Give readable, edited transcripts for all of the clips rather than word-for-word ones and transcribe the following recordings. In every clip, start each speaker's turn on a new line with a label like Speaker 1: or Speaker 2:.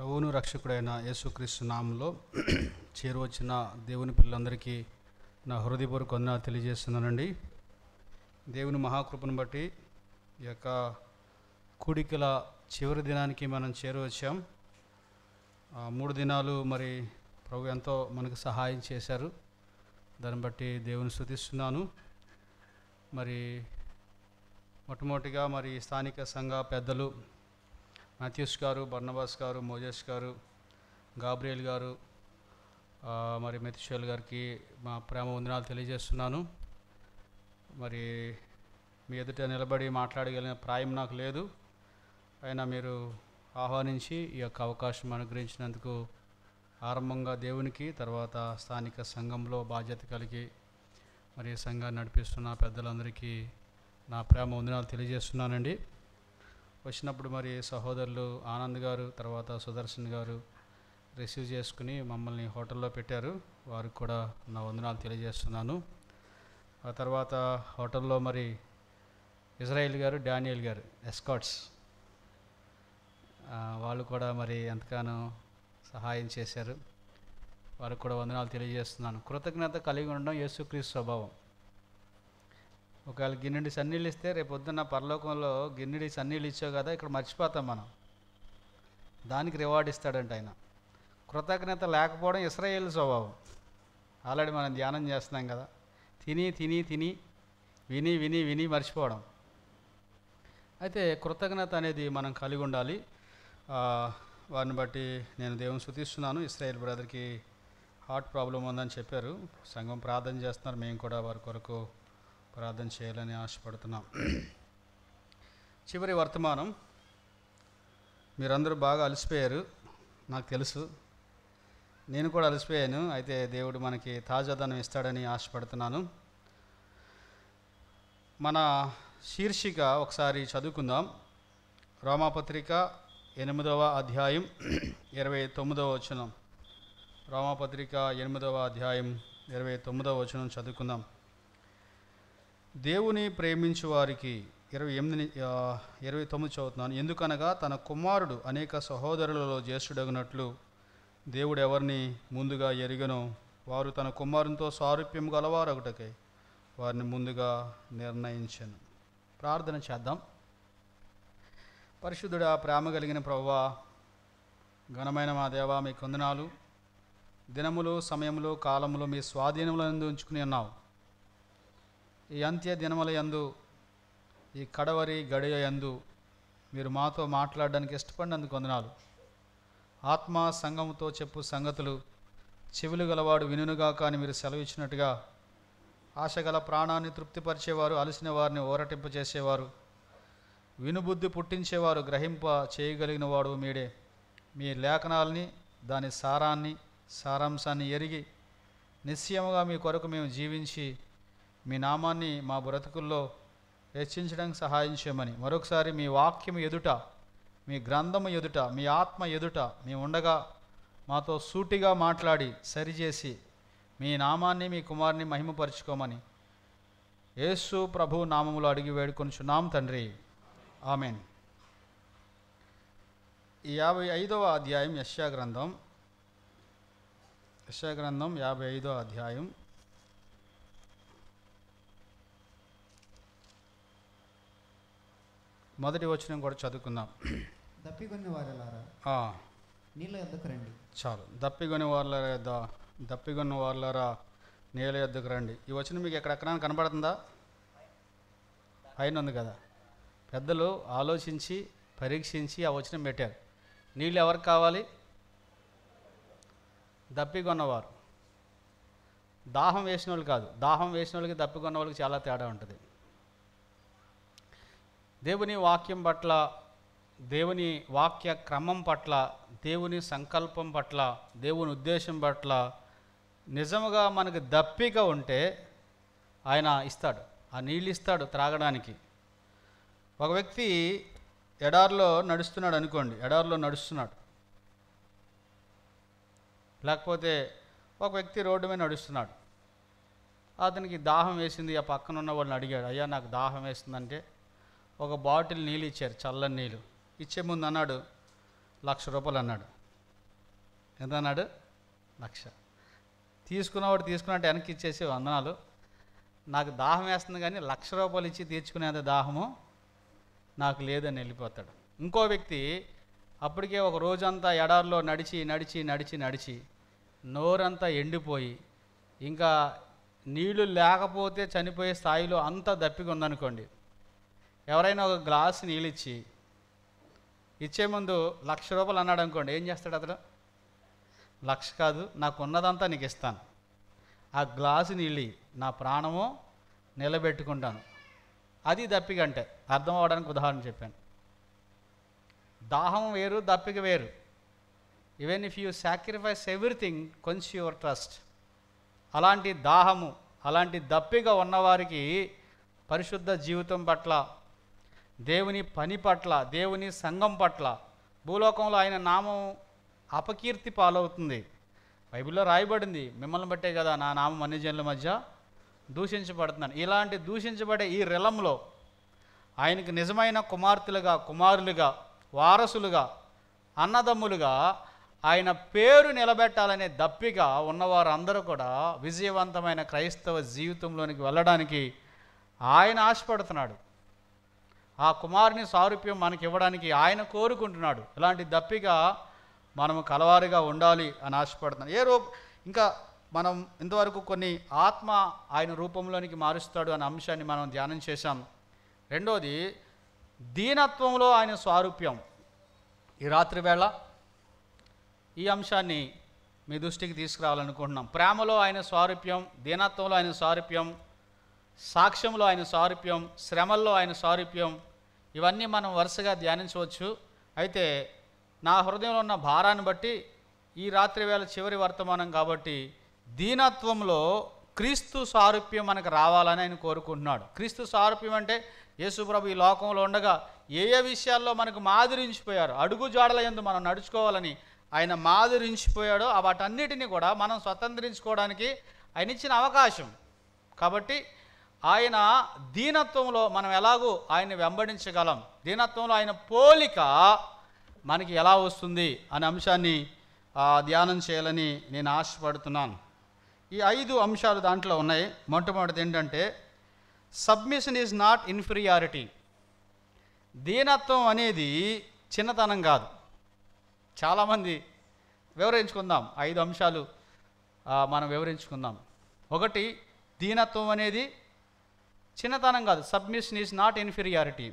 Speaker 1: ప్రభువును రక్షకుడైన యేసుక్రీస్తు నామంలో చేరువచ్చిన దేవుని పిల్లలందరికీ నా హృదయపూర్వక వందనాలు తెలియజేస్తున్నానండి. దేవుని మహాకృపను బట్టి ఈ యొక్క కూడికల చివరి దినానికి మనం చేరువచ్చాం. 3 దినాలు మరి ప్రభు ఎంతో మనకు సహాయం చేశారు. దాన్ని బట్టి దేవుని స్తుతిస్తున్నాను. మరి మొట్టమొదటిగా మరి స్థానిక సంఘ పెద్దలు మాథ్యూస్ గారు, బర్నబాస్ గారు, మోజెస్ గారు, గాబ్రియల్ గారు, మరి మెతిషేల్ గారికి మా ప్రేమ వందనాలు తెలియజేస్తున్నాను. మరి మీ ఎదుట నిలబడి మాట్లాడగలిగిన ప్రాయం నాకు లేదు. అయినా మీరు ఆహ్వానించి ఈ యొక్క అవకాశం అనుగ్రహించినందుకు ఆరంభంగా దేవునికి, తర్వాత స్థానిక సంఘంలో బాధ్యత కలిగి మరి సంఘాన్ని నడిపిస్తున్న పెద్దలందరికీ నా ప్రేమ వందనాలు తెలియజేస్తున్నానండి. వచ్చినప్పుడు మరి సహోదరులు ఆనంద్ గారు, తర్వాత సుదర్శన్ గారు రిసీవ్ చేసుకుని మమ్మల్ని హోటల్లో పెట్టారు. వారికి కూడా నా వందనాలు తెలియజేస్తున్నాను. ఆ తర్వాత హోటల్లో మరి ఇజ్రాయిల్ గారు, డానియల్ గారు ఎస్కాట్స్, వాళ్ళు కూడా మరి ఎంతగానో సహాయం చేశారు. వారికి కూడా వందనాలు తెలియజేస్తున్నాను. కృతజ్ఞత కలిగి ఉండడం యేసుక్రీస్తు స్వభావం. ఒకవేళ గిన్నెడి సన్నీళ్ళు ఇస్తే రేపు పొద్దున్న పరలోకంలో గిన్నెడి సన్నీళ్ళు ఇచ్చావు కదా, ఇక్కడ మర్చిపోతాం మనం. దానికి రివార్డ్ ఇస్తాడంట ఆయన. కృతజ్ఞత లేకపోవడం ఇశ్రాయేలు స్వభావం. ఆల్రెడీ మనం ధ్యానం చేస్తున్నాం కదా, తిని తిని తిని విని విని విని మర్చిపోవడం. అయితే కృతజ్ఞత అనేది మనం కలిగి ఉండాలి. వారిని బట్టి నేను దేవుని స్తుతిస్తున్నాను. ఇశ్రాయేల్ బ్రదర్కి హార్ట్ ప్రాబ్లం ఉందని చెప్పారు. సంఘం ప్రార్థన చేస్తున్నారు. మేము కూడా వారి కొరకు ప్రార్థన చేయాలని ఆశపడుతున్నాం. చివరి వర్తమానం. మీరందరూ బాగా అలసిపోయారు, నాకు తెలుసు. నేను కూడా అలసిపోయాను. అయితే దేవుడు మనకి తాజాదనం ఇస్తాడని ఆశపడుతున్నాను. మన శీర్షిక ఒకసారి చదువుకుందాం. రోమాపత్రిక 8వ అధ్యాయం 29వ వచనం. రోమాపత్రిక 8వ అధ్యాయం 29వ వచనం చదువుకుందాం. దేవుని ప్రేమించు వారికి 29 చదువుతున్నాను. ఎందుకనగా తన కుమారుడు అనేక సహోదరులలో జ్యేష్ఠుడగినట్లు దేవుడు ఎవరిని ముందుగా ఎరిగనో వారు తన కుమారునితో సారూప్యం గలవారొకటకై వారిని ముందుగా నిర్ణయించెను. ప్రార్థన చేద్దాం. పరిశుద్ధుడా, ప్రేమ కలిగిన ప్రభువా, ఘనమైన మా దేవా, మీ వందనాలు. దినములు, సమయములు, కాలములు మీ స్వాధీనములందు ఉంచుకుని ఉన్నావు. ఈ అంత్య దినముల యందు, ఈ కడవరి గడియ యందు మీరు మాతో మాట్లాడడానికి ఇష్టపడినందుకు వందనాలు. ఆత్మ సంఘముతో చెప్పు సంగతులు చెవులు గలవాడు వినుగా కానీ మీరు సెలవిచ్చినట్టుగా ఆశగల ప్రాణాన్ని తృప్తిపరిచేవారు, అలసిన వారిని ఊరటింపచేసేవారు, వినుబుద్ధి పుట్టించేవారు, గ్రహింప చేయగలిగిన వాడు మీడే. మీ లేఖనాలని, దాని సారాంశాన్ని ఎరిగి నిశ్చయముగా మీ కొరకు మేము జీవించి మీ నామాన్ని మా బ్రతుకుల్లో హెచ్చించడానికి సహాయం చేయమని మరొకసారి మీ వాక్యం ఎదుట, మీ గ్రంథము ఎదుట, మీ ఆత్మ ఎదుట మేము ఉండగా మాతో సూటిగా మాట్లాడి సరిచేసి మీ నామాన్ని, మీ కుమారుని మహిమపరుచుకోమని యేసు ప్రభు నామములో అడిగి వేడుకొనుచున్నాం తండ్రి, ఆమెన్. ఈ 55వ అధ్యాయం యెషయా గ్రంథం 55వ అధ్యాయం 1వ వచనం కూడా చదువుకుందాం.
Speaker 2: దప్పిగొని వారలారా నీళ్ళ యొద్దకు రండి.
Speaker 1: చాలు. దప్పిగొని వారలారా నీళ్ళ యొద్దకు రండి. ఈ వచనం మీకు ఎక్కడెక్కడ కనబడుతుందా? పైన ఉంది కదా. పెద్దలు ఆలోచించి పరీక్షించి ఆ వచనం పెట్టారు. నీళ్ళు ఎవరికి కావాలి? దప్పిగొన్నవారు. దాహం వేసిన వాళ్ళు కాదు. దాహం వేసిన వాళ్ళకి, దప్పిగొన్న వాళ్ళకి చాలా తేడా ఉంటుంది. దేవుని వాక్యం పట్ల, దేవుని వాక్య క్రమం పట్ల, దేవుని సంకల్పం పట్ల, దేవుని ఉద్దేశం పట్ల నిజముగా మనకు దప్పిక ఉంటే ఆయన ఇస్తాడు. ఆ నీళ్ళు ఇస్తాడు త్రాగడానికి. ఒక వ్యక్తి ఎడారిలో నడుస్తున్నాడు అనుకోండి. ఎడారిలో నడుస్తున్నాడు. లేకపోతే ఒక వ్యక్తి రోడ్డు మీద నడుస్తున్నాడు. అతనికి దాహం వేసింది. ఆ పక్కన ఉన్న వాళ్ళని అడిగాడు, అయ్యా నాకు దాహం వేస్తుందంటే ఒక బాటిల్ నీళ్ళు ఇచ్చారు, చల్లని నీళ్ళు. ఇచ్చే ముందు అన్నాడు 1,00,000 రూపాయలు అన్నాడు. ఎంత అన్నాడు? 1,00,000. తీసుకున్నవాడు తీసుకున్నట్టు వెనక్కి ఇచ్చేసి వందనాలు, నాకు దాహం వేస్తుంది కానీ ₹1,00,000 ఇచ్చి తీర్చుకునేంత దాహము నాకు లేదని వెళ్ళిపోతాడు. ఇంకో వ్యక్తి అప్పటికే ఒక రోజంతా ఎడారిలో నడిచి నడిచి నడిచి నడిచి నోరంతా ఎండిపోయి ఇంకా నీళ్లు లేకపోతే చనిపోయే స్థాయిలో అంతా దప్పిక ఉందనుకోండి, ఎవరైనా ఒక గ్లాసు నీళ్ళు ఇచ్చే ముందు ₹1,00,000 అన్నాడు అనుకోండి, ఏం చేస్తాడు అతడు? 1,00,000 కాదు, నాకు ఉన్నదంతా నీకు ఇస్తాను, ఆ గ్లాసు నీళ్ళు నా ప్రాణము నిలబెట్టుకుంటాను. అది దప్పిక అంటే. అర్థం అవడానికి ఉదాహరణ చెప్పాను. దాహం వేరు, దప్పిక వేరు. Even if you sacrifice everything కొంచెం యువర్ ట్రస్ట్. అలాంటి దాహము, అలాంటి దప్పిక ఉన్నవారికి పరిశుద్ధ జీవితం పట్ల, దేవుని పని పట్ల, దేవుని సంఘం పట్ల, భూలోకంలో ఆయన నామం అపకీర్తి పాలవుతుంది. బైబిల్లో రాయబడింది, మిమ్మల్ని బట్టే కదా నా నామం అన్ని జనుల మధ్య దూషించబడుతున్నాను. ఇలాంటి దూషించబడే ఈ రెలంలో ఆయనకు నిజమైన కుమార్తెలుగా, కుమారులుగా, వారసులుగా, అన్నదమ్ములుగా ఆయన పేరు నిలబెట్టాలనే దప్పిక ఉన్నవారందరూ కూడా విజయవంతమైన క్రైస్తవ జీవితంలోనికి వెళ్ళడానికి ఆయన ఆశపడుతున్నాడు. ఆ కుమారుని సారూప్యం మనకి ఇవ్వడానికి ఆయన కోరుకుంటున్నాడు. ఇలాంటి దప్పిక మనము కలవారిగా ఉండాలి అని ఆశపడుతున్నాను. ఇంకా మనం ఇంతవరకు కొన్ని ఆత్మ ఆయన రూపంలోనికి మారుస్తాడు అనే అంశాన్ని మనం ధ్యానం చేశాం. రెండోది, దీనత్వంలో ఆయన స్వారూప్యం. ఈ రాత్రి వేళ ఈ అంశాన్ని మీ దృష్టికి తీసుకురావాలనుకుంటున్నాం. ప్రేమలో ఆయన స్వారూప్యం, దీనత్వంలో ఆయన స్వారూప్యం, సాక్ష్యంలో ఆయన స్వారూప్యం, శ్రమల్లో ఆయన స్వారూప్యం, ఇవన్నీ మనం వరుసగా ధ్యానించవచ్చు. అయితే నా హృదయంలో ఉన్న భారాన్ని బట్టి ఈ రాత్రి వేళ చివరి వర్తమానం కాబట్టి దీనత్వంలో క్రీస్తు సారూప్యం మనకు రావాలని ఆయన కోరుకుంటున్నాడు. క్రీస్తు సారూప్యం అంటే యేసుప్రభు ఈ లోకంలో ఉండగా ఏ ఏ విషయాల్లో మనకు మాదిరించిపోయారు, అడుగు జాడల యందు మనం నడుచుకోవాలని ఆయన మాదిరించిపోయాడో వాటన్నిటిని కూడా మనం స్వతంత్రించుకోవడానికి ఆయన ఇచ్చిన అవకాశం. కాబట్టి ఆయన దీనత్వంలో మనం ఎలాగూ ఆయన్ని వెంబడించగలం, దీనత్వంలో ఆయన పోలిక మనకి ఎలా వస్తుంది అనే అంశాన్ని ధ్యానం చేయాలని నేను ఆశపడుతున్నాను. ఈ 5 అంశాలు దాంట్లో ఉన్నాయి. మొట్టమొదటిది ఏంటంటే, సబ్మిషన్ ఈజ్ నాట్ ఇన్ఫీరియారిటీ. దీనత్వం అనేది చిన్నతనం కాదు. చాలామంది వివరించుకుందాం, 5 అంశాలు మనం వివరించుకుందాం. 1, దీనత్వం అనేది చిన్నతనం కాదు, సబ్మిషన్ ఈజ్ నాట్ ఇన్ఫీరియారిటీ.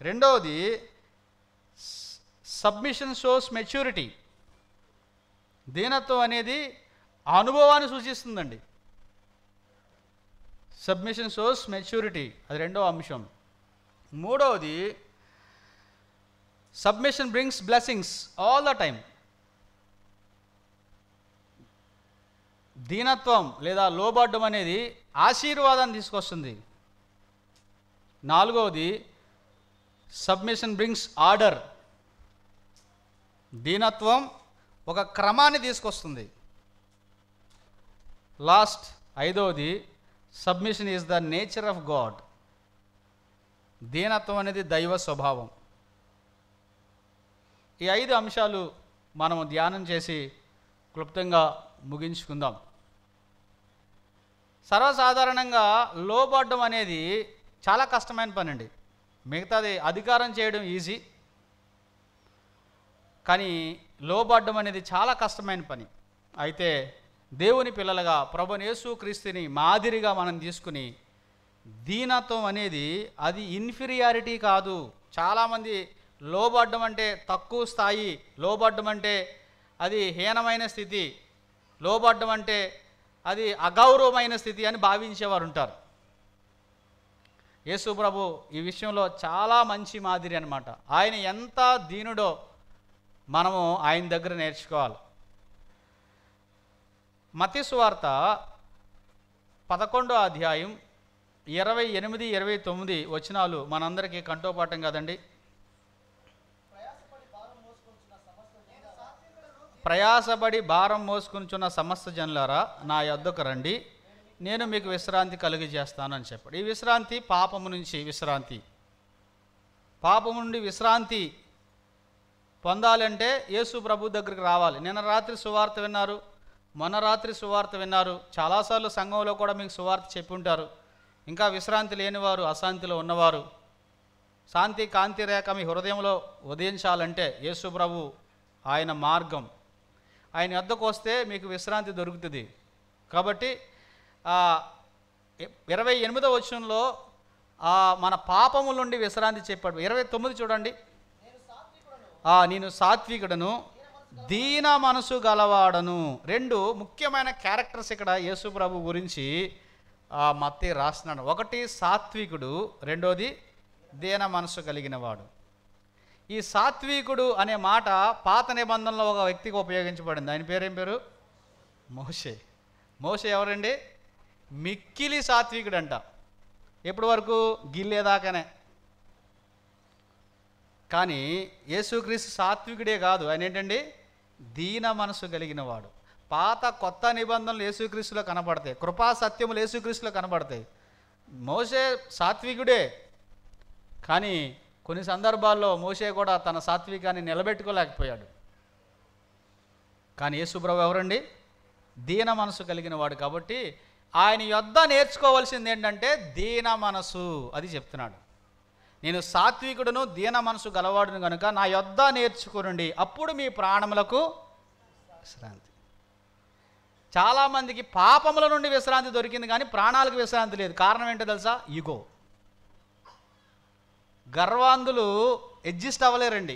Speaker 1: రెండవది, సబ్మిషన్ షోస్ మెచ్యూరిటీ. దీనత్వం అనేది అనుభవాన్ని సూచిస్తుందండి. సబ్మిషన్ షోస్ మెచ్యూరిటీ, అది రెండవ అంశం. మూడవది, submission brings blessings all the time. దీనత్వం లేదా లోబడ్డం అనేది ఆశీర్వాదాన్ని తీసుకొస్తుంది. నాలుగవది, సబ్మిషన్ బ్రింగ్స్ ఆర్డర్. దీనత్వం ఒక క్రమాన్ని తీసుకొస్తుంది. లాస్ట్ 5వది, submission is the nature of God. దీనత్వం అనేది దైవ స్వభావం. ఈ 5 అంశాలు మనము ధ్యానం చేసి క్లుప్తంగా ముగించుకుందాం. సర్వసాధారణంగా లోబడ్డం అనేది చాలా కష్టమైన పని అండి. మిగతాది అధికారం చేయడం ఈజీ, కానీ లోబడ్డం అనేది చాలా కష్టమైన పని. అయితే దేవుని పిల్లలుగా ప్రభువైన యేసుక్రీస్తుని మాదిరిగా మనం తీసుకుని, దీనత్వం అనేది అది ఇన్ఫీరియారిటీ కాదు. చాలామంది లోబడ్డం అంటే తక్కువ స్థాయి, లోబడ్డం అంటే అది హీనమైన స్థితి, లోబడ్డం అంటే అది అగౌరవమైన స్థితి అని భావించేవారు ఉంటారు. యేసు ప్రభు ఈ విషయంలో చాలా మంచి మాదిరి అన్నమాట. ఆయన ఎంత దీనుడో మనము ఆయన దగ్గర నేర్చుకోవాలి. మత్తయి సువార్త 11వ అధ్యాయం 28, 29 వచనాలు మనందరికీ కంఠోపాఠం కదండి. ప్రయాసపడి భారం మోసుకుంటున్న సమస్త జనులారా నా యొద్దకు రండి, నేను మీకు విశ్రాంతి కలుగజేస్తానని చెప్పాడు. ఈ విశ్రాంతి పాపము నుంచి విశ్రాంతి, పాపము నుండి విశ్రాంతి పొందాలంటే యేసు ప్రభు దగ్గరికి రావాలి. నిన్న రాత్రి సువార్త విన్నారు, మొన్న రాత్రి సువార్త విన్నారు, చాలాసార్లు సంఘంలో కూడా మీకు సువార్త చెప్పి ఉంటారు. ఇంకా విశ్రాంతి లేనివారు, అశాంతిలో ఉన్నవారు, శాంతి కాంతి రేఖ మీ హృదయంలో ఉదయించాలంటే యేసు ప్రభు ఆయన మార్గం. ఆయన వద్దకు వస్తే మీకు విశ్రాంతి దొరుకుతుంది. కాబట్టి 28వ వచనంలో మన పాపముల నుండి విశ్రాంతి చెప్పాడు. 29 చూడండి. నేను సాత్వికుడను, దీన మనసు గలవాడను. 2 ముఖ్యమైన క్యారెక్టర్స్ ఇక్కడ యేసు ప్రభు గురించి మత్తయి రాస్తున్నాడు. ఒకటి సాత్వికుడు, రెండోది దీన మనసు కలిగిన వాడు. ఈ సాత్వికుడు అనే మాట పాత నిబంధనలో ఒక వ్యక్తికి ఉపయోగించబడింది. ఆయన పేరేం పేరు? మోషే. మోషే ఎవరండి? మిక్కిలి సాత్వికుడు అంట. ఎప్పటి వరకు? గిల్లేదాకానే. కానీ యేసుక్రీస్తు సాత్వికుడే కాదు, ఆయన ఏంటండి? దీన మనసు కలిగిన వాడు. పాత కొత్త నిబంధనలు యేసుక్రీస్తులో కనబడతాయి, కృపా సత్యములు యేసుక్రీస్తులో కనబడతాయి. మోషే సాత్వికుడే, కానీ కొన్ని సందర్భాల్లో మోషే కూడా తన సాత్వికాన్ని నిలబెట్టుకోలేకపోయాడు. కానీ యేసు ప్రభు ఎవరండి? దీన మనసు కలిగిన వాడు. కాబట్టి ఆయన యొద్ద నేర్చుకోవాల్సింది ఏంటంటే దీన మనసు. అది చెప్తున్నాడు. నేను సాత్వికుడును, దీన మనసు గలవాడును కనుక నా యొద్ద నేర్చుకోనండి, అప్పుడు మీ ప్రాణములకు విశ్రాంతి. చాలామందికి పాపముల నుండి విశ్రాంతి దొరికింది కానీ ప్రాణాలకు విశ్రాంతి లేదు. కారణం ఏంటో తెలుసా? ఈగో. గర్వాంధులు అడ్జస్ట్ అవ్వలేరండి.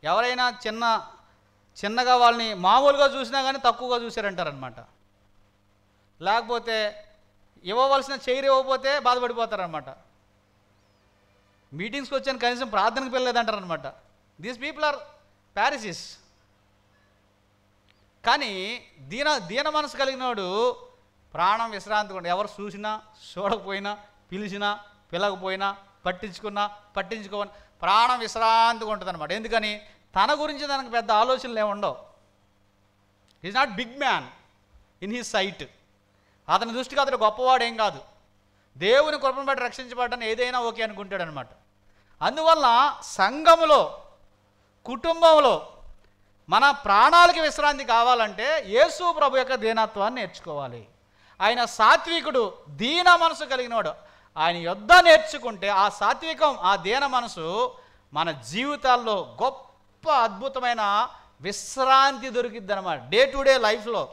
Speaker 1: ఎవరైనా చిన్నగా వాళ్ళని మామూలుగా చూసినా కానీ తక్కువగా చూసారంటారనమాట. లేకపోతే ఇవ్వవలసిన చైర్ ఇవ్వకపోతే బాధపడిపోతారనమాట. మీటింగ్స్కి వచ్చాను కనీసం ప్రార్థనకు వెళ్ళలేదంటారనమాట. These people are Pharisees. కానీ దీన మనసు కలిగినోడు ప్రాణం విశ్రాంతి కూడా. ఎవరు చూసినా చూడకపోయినా, పిలిచినా పిలకపోయినా, పట్టించుకోని ప్రాణం విశ్రాంతిగా ఉంటుంది అనమాట. ఎందుకని? తన గురించి తనకు పెద్ద ఆలోచనలు ఏమి ఉండవు. Is not big man in his sight. అతని దృష్టికి అతడు గొప్పవాడు ఏం కాదు. దేవుని కృపను బట్టి రక్షించబడ్డాను ఏదైనా ఓకే అనుకుంటాడు అనమాట. అందువల్ల సంఘములో, కుటుంబంలో మన ప్రాణాలకి విశ్రాంతి కావాలంటే యేసు ప్రభు యొక్క దీనత్వాన్ని నేర్చుకోవాలి. ఆయన సాత్వికుడు, దీన మనసు కలిగినవాడు. ఆయన యొద్ద నేర్చుకుంటే ఆ సాత్వికం, ఆ దీన మనసు మన జీవితాల్లో గొప్ప అద్భుతమైన విశ్రాంతి దొరికిద్ది అన్నమాట. డే టు డే లైఫ్లో,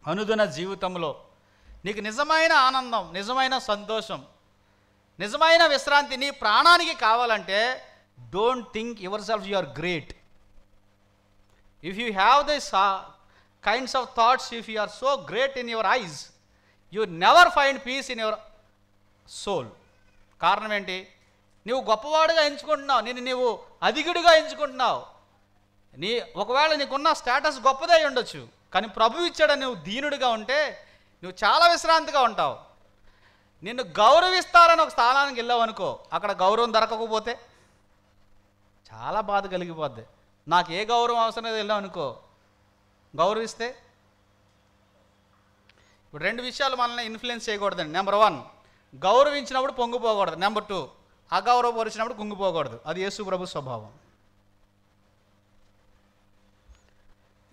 Speaker 1: అనుదిన జీవితంలో నీకు నిజమైన ఆనందం, నిజమైన సంతోషం, నిజమైన విశ్రాంతి నీ ప్రాణానికి కావాలంటే don't think your self you are great. If you have this kinds of thoughts, if you are so great in your eyes, you never find peace in your soul. కారణం ఏంటి? నువ్వు గొప్పవాడుగా ఎంచుకుంటున్నావు, నీవు అధికుడిగా ఎంచుకుంటున్నావు. ఒకవేళ నీకున్న స్టేటస్ గొప్పదై ఉండొచ్చు, కానీ ప్రభు ఇచ్చాడని నువ్వు దీనుడిగా ఉంటే నువ్వు చాలా విశ్రాంతిగా ఉంటావు. నిన్ను గౌరవిస్తారని ఒక స్థానానికి వెళ్ళావు అనుకో, అక్కడ గౌరవం దొరకకపోతే చాలా బాధ కలిగిపోద్ది. నాకు ఏ గౌరవం అవసరం లేదు వెళ్ళావు అనుకో, గౌరవిస్తే. ఇప్పుడు 2 విషయాలు మనల్ని ఇన్ఫ్లుయెన్స్ చేయకూడదండి. నెంబర్ 1, గౌరవించినప్పుడు పొంగిపోకూడదు. నెంబర్ 2, అగౌరవపరిచినప్పుడు కుంగిపోకూడదు. అది యేసు ప్రభు స్వభావం.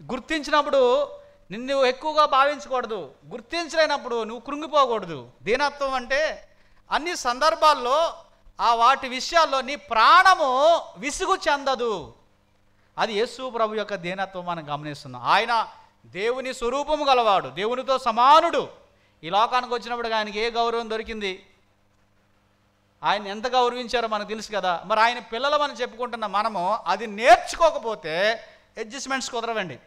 Speaker 1: గుర్తించినప్పుడు నిన్ను ఎక్కువగా భావించకూడదు, గుర్తించలేనప్పుడు నువ్వు కృంగిపోకూడదు. దీనత్వం అంటే అన్ని సందర్భాల్లో వాటి విషయాల్లో నీ ప్రాణము విసుగు చెందదు. అది యేసు ప్రభు యొక్క దీనత్వం మనం గమనిస్తున్నాం. ఆయన దేవుని స్వరూపము గలవాడు, దేవునితో సమానుడు. ఈ లోకానికి వచ్చినప్పుడు ఆయనకి ఏ గౌరవం దొరికింది? ఆయన ఎంత గౌరవించారో మనకు తెలుసు కదా. మరి ఆయన పిల్లలు మనం చెప్పుకుంటున్న మనము అది నేర్చుకోకపోతే అడ్జస్ట్మెంట్స్ కుదరవండి.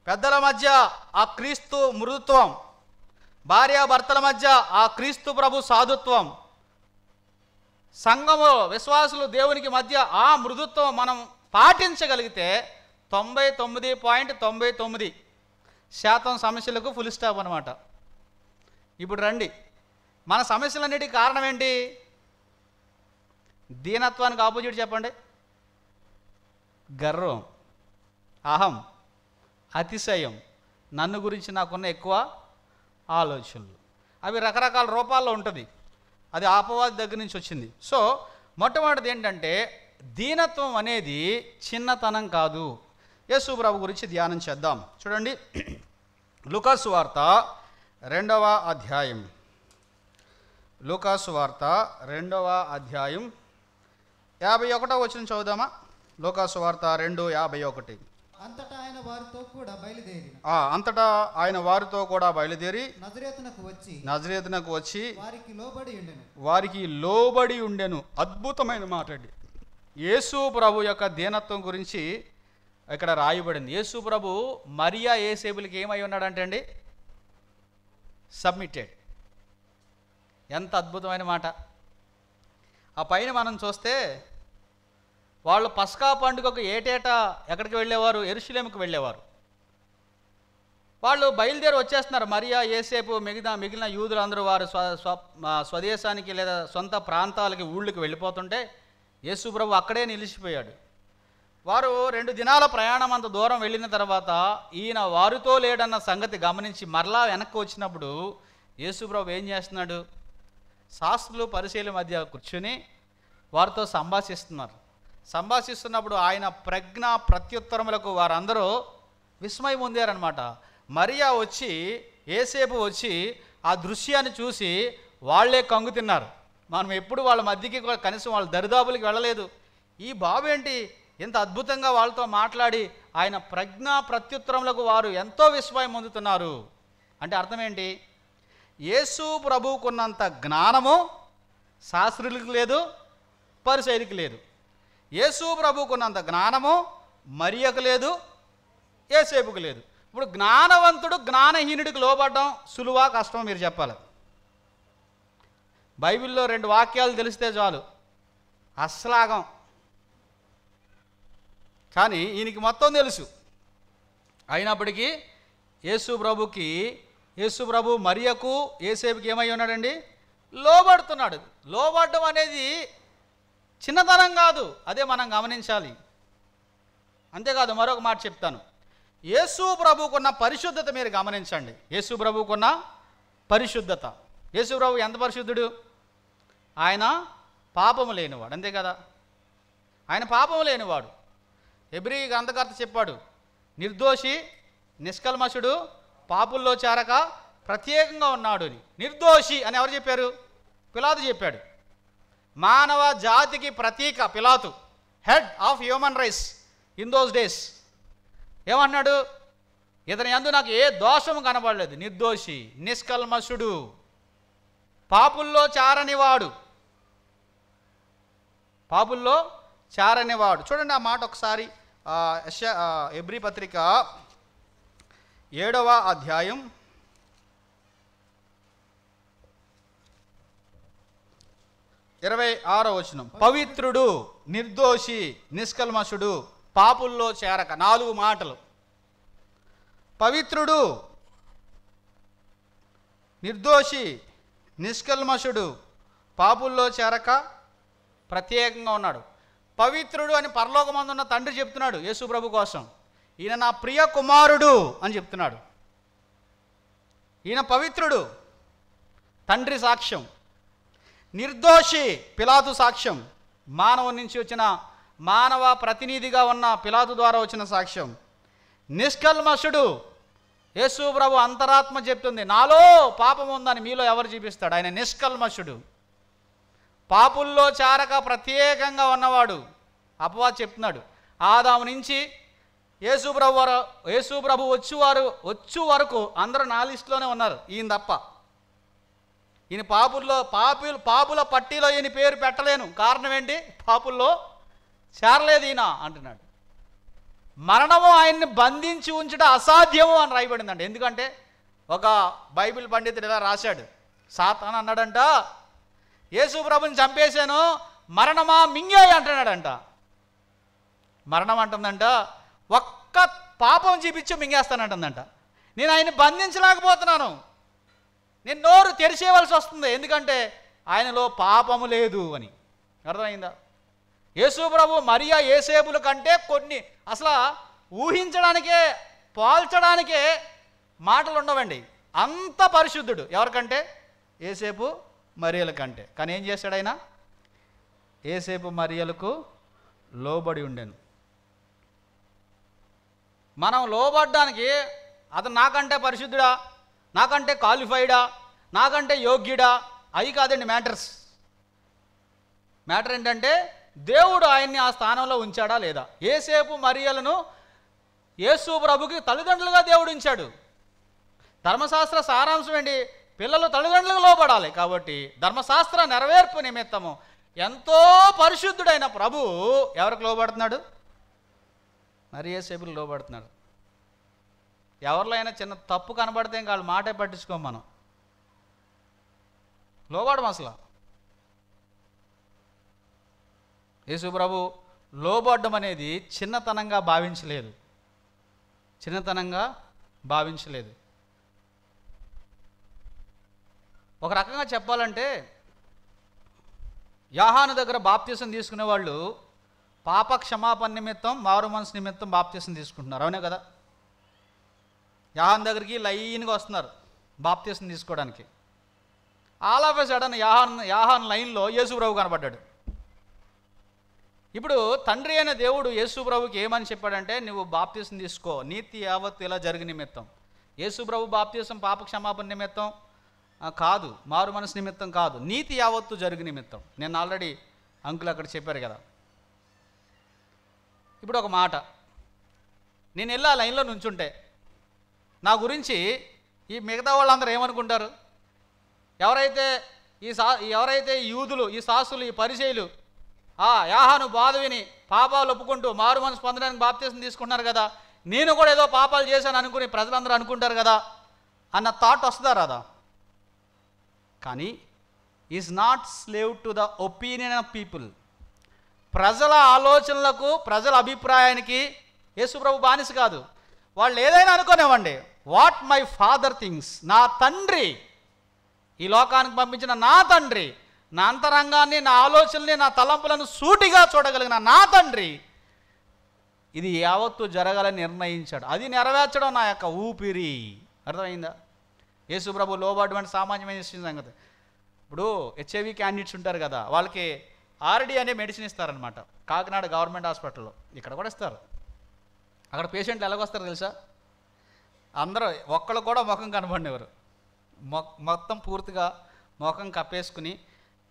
Speaker 1: పెద్దల మధ్య ఆ క్రీస్తు మృదుత్వం, భార్యాభర్తల మధ్య ఆ క్రీస్తు ప్రభు సాధుత్వం, సంఘము విశ్వాసులు దేవునికి మధ్య ఆ మృదుత్వం మనం పాటించగలిగితే 99.99% సమస్యలకు ఫుల్ స్టాప్ అనమాట. ఇప్పుడు రండి, మన సమస్యలన్నిటికీ కారణం ఏంటి? దీనత్వానికి ఆపోజిట్ చెప్పండి. గర్వం, అహం, అతిశయం, నన్ను గురించి నాకున్న ఎక్కువ ఆలోచనలు. అవి రకరకాల రూపాల్లో ఉంటుంది. అది అపవాది దగ్గర నుంచి వచ్చింది. సో మొట్టమొదటిది ఏంటంటే దీనత్వం అనేది చిన్నతనం కాదు. యేసు ప్రభు గురించి ధ్యానం చేద్దాం. చూడండి, లూకాసు వార్త 2వ అధ్యాయం. లూకాసు వార్త 2వ అధ్యాయం 51వ వచనం చదువుదామా? లూకాసు వార్త 2:51.
Speaker 2: అంతటా ఆయన వారితో కూడా బయలుదేరి నజరేతునకు వచ్చి వారికి లోబడి ఉండెను. అద్భుతమైన మాట అండి. యేసు ప్రభు యొక్క దీనత్వం గురించి ఇక్కడ రాయబడింది. యేసు ప్రభు మరియా యేసేబులకి ఏమై ఉన్నాడంటే అండి, సబ్మిటెడ్. ఎంత అద్భుతమైన మాట. ఆ పైన మనం చూస్తే వాళ్ళు పస్కా పండుగకు ఏటేటా ఎక్కడికి వెళ్ళేవారు? యెరూషలేముకు వెళ్ళేవారు. వాళ్ళు బయలుదేరి వచ్చేస్తున్నారు. మరియా యేసేపు మిగిలిన యూదులు అందరూ వారు స్వదేశానికి లేదా సొంత ప్రాంతాలకి ఊళ్ళకి వెళ్ళిపోతుంటే యేసు ప్రభు అక్కడే నిలిచిపోయాడు. వారు 2 దినాల ప్రయాణం అంత దూరం వెళ్ళిన తర్వాత ఈయన వారితో లేడన్న సంగతి గమనించి మరలా వెనక్కి వచ్చినప్పుడు యేసు ప్రభు ఏం చేస్తున్నాడు? శాస్త్రులు పరిశీలన మధ్య కూర్చుని వారితో సంభాషిస్తున్నప్పుడు ఆయన ప్రజ్ఞ ప్రత్యుత్తరములకు వారందరూ విస్మయం పొందారనమాట. మరియా వచ్చి, యేసేపు వచ్చి ఆ దృశ్యాన్ని చూసి వాళ్ళే కంగు తిన్నారు. మనం ఎప్పుడు వాళ్ళ మధ్యకి కనీసం వాళ్ళ దరిదాపులకి వెళ్ళలేదు. ఈ బాబు ఏంటి ఎంత అద్భుతంగా వాళ్ళతో మాట్లాడి ఆయన ప్రజ్ఞ ప్రత్యుత్తరములకు వారు ఎంతో విస్మయం పొందుతున్నారు అంటే అర్థం ఏంటి? యేసు ప్రభువుకున్నంత జ్ఞానము శాస్త్రులకు లేదు, పరిసయ్యులకు లేదు. యేసు ప్రభువుకున్నంత జ్ఞానము మరియకు లేదు, యేసేపుకు లేదు. ఇప్పుడు జ్ఞానవంతుడు జ్ఞానహీనుడికి లోబడడం సులువా కష్టమో మీరు చెప్పాలి. బైబిల్లో 2 వాక్యాలు తెలిస్తే చాలు, అస్సలాగం. కానీ ఈయనకి మొత్తం తెలుసు. అయినప్పటికీ యేసు ప్రభు మరియకు యేసేపుకి ఏమై ఉన్నాడండి? లోబడుతున్నాడు. లోబడడం అనేది చిన్నతనం కాదు, అదే మనం గమనించాలి. అంతేకాదు, మరొక మాట చెప్తాను. యేసు ప్రభువుకున్న పరిశుద్ధత మీరు గమనించండి. యేసు ప్రభువుకున్న పరిశుద్ధత. యేసు ప్రభు ఎంత పరిశుద్ధుడు? ఆయన పాపము లేనివాడు, అంతే కదా? ఆయన పాపము లేనివాడు. హెబ్రీ గ్రంథకర్త చెప్పాడు, నిర్దోషి, నిష్కల్మషుడు, పాపుల్లో చేరక ప్రత్యేకంగా ఉన్నాడు అని. నిర్దోషి అని ఎవరు చెప్పారు? పిలాతు చెప్పాడు. మానవ జాతికి ప్రతీక పిలాతు, head of human rice in those days. ఏమన్నాడు? ఇతని యందు నాకు ఏ దోషము కనబడలేదు, నిర్దోషి, నిష్కల్మషుడు, పాపుల్లో చారనివాడు. చూడండి ఆ మాట ఒకసారి. హెబ్రీ పత్రిక 7వ అధ్యాయం 26వ వచనం. పవిత్రుడు, నిర్దోషి, నిష్కల్మషుడు, పాపుల్లో చేరక. 4 మాటలు. పవిత్రుడు, నిర్దోషి, నిష్కల్మషుడు, పాపుల్లో చేరక ప్రత్యేకంగా ఉన్నాడు. పవిత్రుడు అని పరలోకమందున్న తండ్రి చెప్తున్నాడు యేసు ప్రభు కోసం. ఈయన నా ప్రియ కుమారుడు అని చెప్తున్నాడు. ఈయన పవిత్రుడు, తండ్రి సాక్ష్యం. నిర్దోషి, పిలాతు సాక్ష్యం. మానవుని నుంచి వచ్చిన మానవ ప్రతినిధిగా ఉన్న పిలాతు ద్వారా వచ్చిన సాక్ష్యం. నిష్కల్మషుడు, యేసు ప్రభు అంతరాత్మ చెప్తుంది నాలో పాపం ఉందని, మీలో ఎవరు చూపిస్తాడు? ఆయన నిష్కల్మషుడు. పాపుల్లో చారక ప్రత్యేకంగా ఉన్నవాడు. అపవాది చెప్తున్నాడు, ఆదాము నుంచి యేసు ప్రభు వచ్చు వరకు అందరూ నా లిస్టులోనే ఉన్నారు, ఈయన తప్ప. ఈయన పాపుల పట్టీలో ఈయన పేరు పెట్టలేను. కారణం ఏంటి? పాపుల్లో చేరలేదు ఈయన అంటున్నాడు. మరణము ఆయన్ని బంధించి ఉంచడం అసాధ్యము అని రాయబడిందండి. ఎందుకంటే ఒక బైబిల్ పండితుడు ఇలా రాశాడు, సాతాను అన్నాడంట, యేసు ప్రభుని చంపేశాను, మరణమా మింగాయి అంటున్నాడంట. మరణం అంటుందంట, ఒక్క పాపం చూపించి మింగేస్తానంటుందంట. నేను ఆయన్ని బంధించలేకపోతున్నాను, నేను నోరు తెరిచేయవలసి వస్తుంది, ఎందుకంటే ఆయనలో పాపము లేదు అని. అర్థమైందా? యేసు ప్రభు మరియా యేసేపుల కంటే కొన్ని అసలు ఊహించడానికే పోల్చడానికే మాటలు ఉండవండి. అంత పరిశుద్ధుడు. ఎవరికంటే? యేసేపు మరియల కంటే. కానీ ఏం చేశాడు ఆయన? యేసేపు మరియలకు లోబడి ఉండెను. మనం లోబడ్డానికి అతను నాకంటే పరిశుద్ధుడా, నాకంటే క్వాలిఫైడా, నాకంటే యోగ్యుడా, అవి కాదండి మ్యాటర్స్. మ్యాటర్ ఏంటంటే దేవుడు ఆయన్ని ఆ స్థానంలో ఉంచాడా లేదా. యేసేపు మరియలను యేసు ప్రభుకి తల్లిదండ్రులుగా దేవుడు ఉంచాడు. ధర్మశాస్త్ర సారాంశం ఏంటి? పిల్లలు తల్లిదండ్రులకు లోబడాలి. కాబట్టి ధర్మశాస్త్ర నెరవేర్పు నిమిత్తము ఎంతో పరిశుద్ధుడైన ప్రభు ఎవరికి లోబడుతున్నాడు? మరి యేసేపుకి లోబడుతున్నాడు. ఎవరిలో అయినా చిన్న తప్పు కనబడితే ఇంకా వాళ్ళ మాటే పట్టించుకోం మనం, లోబడం అసలు. యేసు ప్రభు లోబడ్డం అనేది చిన్నతనంగా భావించలేదు. ఒక రకంగా చెప్పాలంటే యోహాను దగ్గర బాప్తీసం తీసుకునే వాళ్ళు పాప క్షమాపణ నిమిత్తం, మారు మనసు నిమిత్తం బాప్తీసం తీసుకుంటున్నారు. అవునే కదా? యోహాను దగ్గరికి లైన్గా వస్తున్నారు బాప్తీసం తీసుకోవడానికి. ఆల్ ఆఫ్ ఎ సడన్ యోహాను లైన్లో యేసు ప్రభు కనబడ్డాడు. ఇప్పుడు తండ్రి అయిన దేవుడు యేసు ప్రభుకి ఏమని చెప్పాడంటే, నువ్వు బాప్తీసం తీసుకో, నీతి యావత్తు ఇలా జరిగి నిమిత్తం. యేసు ప్రభు బాప్తీసం పాప క్షమాపణ నిమిత్తం కాదు, మారు మనసు నిమిత్తం కాదు, నీతి యావత్తు జరిగి నిమిత్తం. నేను ఆల్రెడీ అంకుల్ అక్కడ చెప్పారు కదా. ఇప్పుడు ఒక మాట, నేను వెళ్ళి ఆ లైన్లో నుంచుంటే నా గురించి ఈ మిగతా వాళ్ళందరూ ఏమనుకుంటారు? ఎవరైతే యూదులు, ఈ శాస్త్రులు, ఈ పరిచయులు యోహాను బాధ విని పాపాలు ఒప్పుకుంటూ మారు మనసు పొందడానికి బాప్తీసం తీసుకుంటున్నారు కదా, నేను కూడా ఏదో పాపాలు చేశాను అనుకుని ప్రజలందరూ అనుకుంటారు కదా అన్న థాట్ వస్తుందా రాదా? కానీ is not slave to the opinion of people. ప్రజల ఆలోచనలకు, ప్రజల అభిప్రాయానికి యేసుప్రభు బానిస కాదు. వాళ్ళు ఏదైనా అనుకోనివ్వండి. వాట్ మై ఫాదర్ థింగ్స్, నా తండ్రి, ఈ లోకానికి పంపించిన నా తండ్రి, నా అంతరంగాన్ని, నా ఆలోచనల్ని, నా తలంపులను సూటిగా చూడగలిగిన నా తండ్రి ఇది యావత్తు జరగాలని నిర్ణయించాడు. అది నెరవేర్చడం నా యొక్క ఊపిరి. అర్థమైందా? యేసుప్రభు లోబడ్డం అంటే సామాన్యమైన సంగతి. ఇప్పుడు హెచ్ఐవి క్యాండిడేట్స్ ఉంటారు కదా, వాళ్ళకి ఆర్డి అనే మెడిసిన్ ఇస్తారనమాట. కాకినాడ గవర్నమెంట్ హాస్పిటల్లో, ఇక్కడ కూడా ఇస్తారు. అక్కడ పేషెంట్లు ఎలాగొస్తారు తెలుసా? అందరూ ఒక్కళ్ళు కూడా ముఖం కనబడినవారు, మొత్తం పూర్తిగా ముఖం కప్పేసుకుని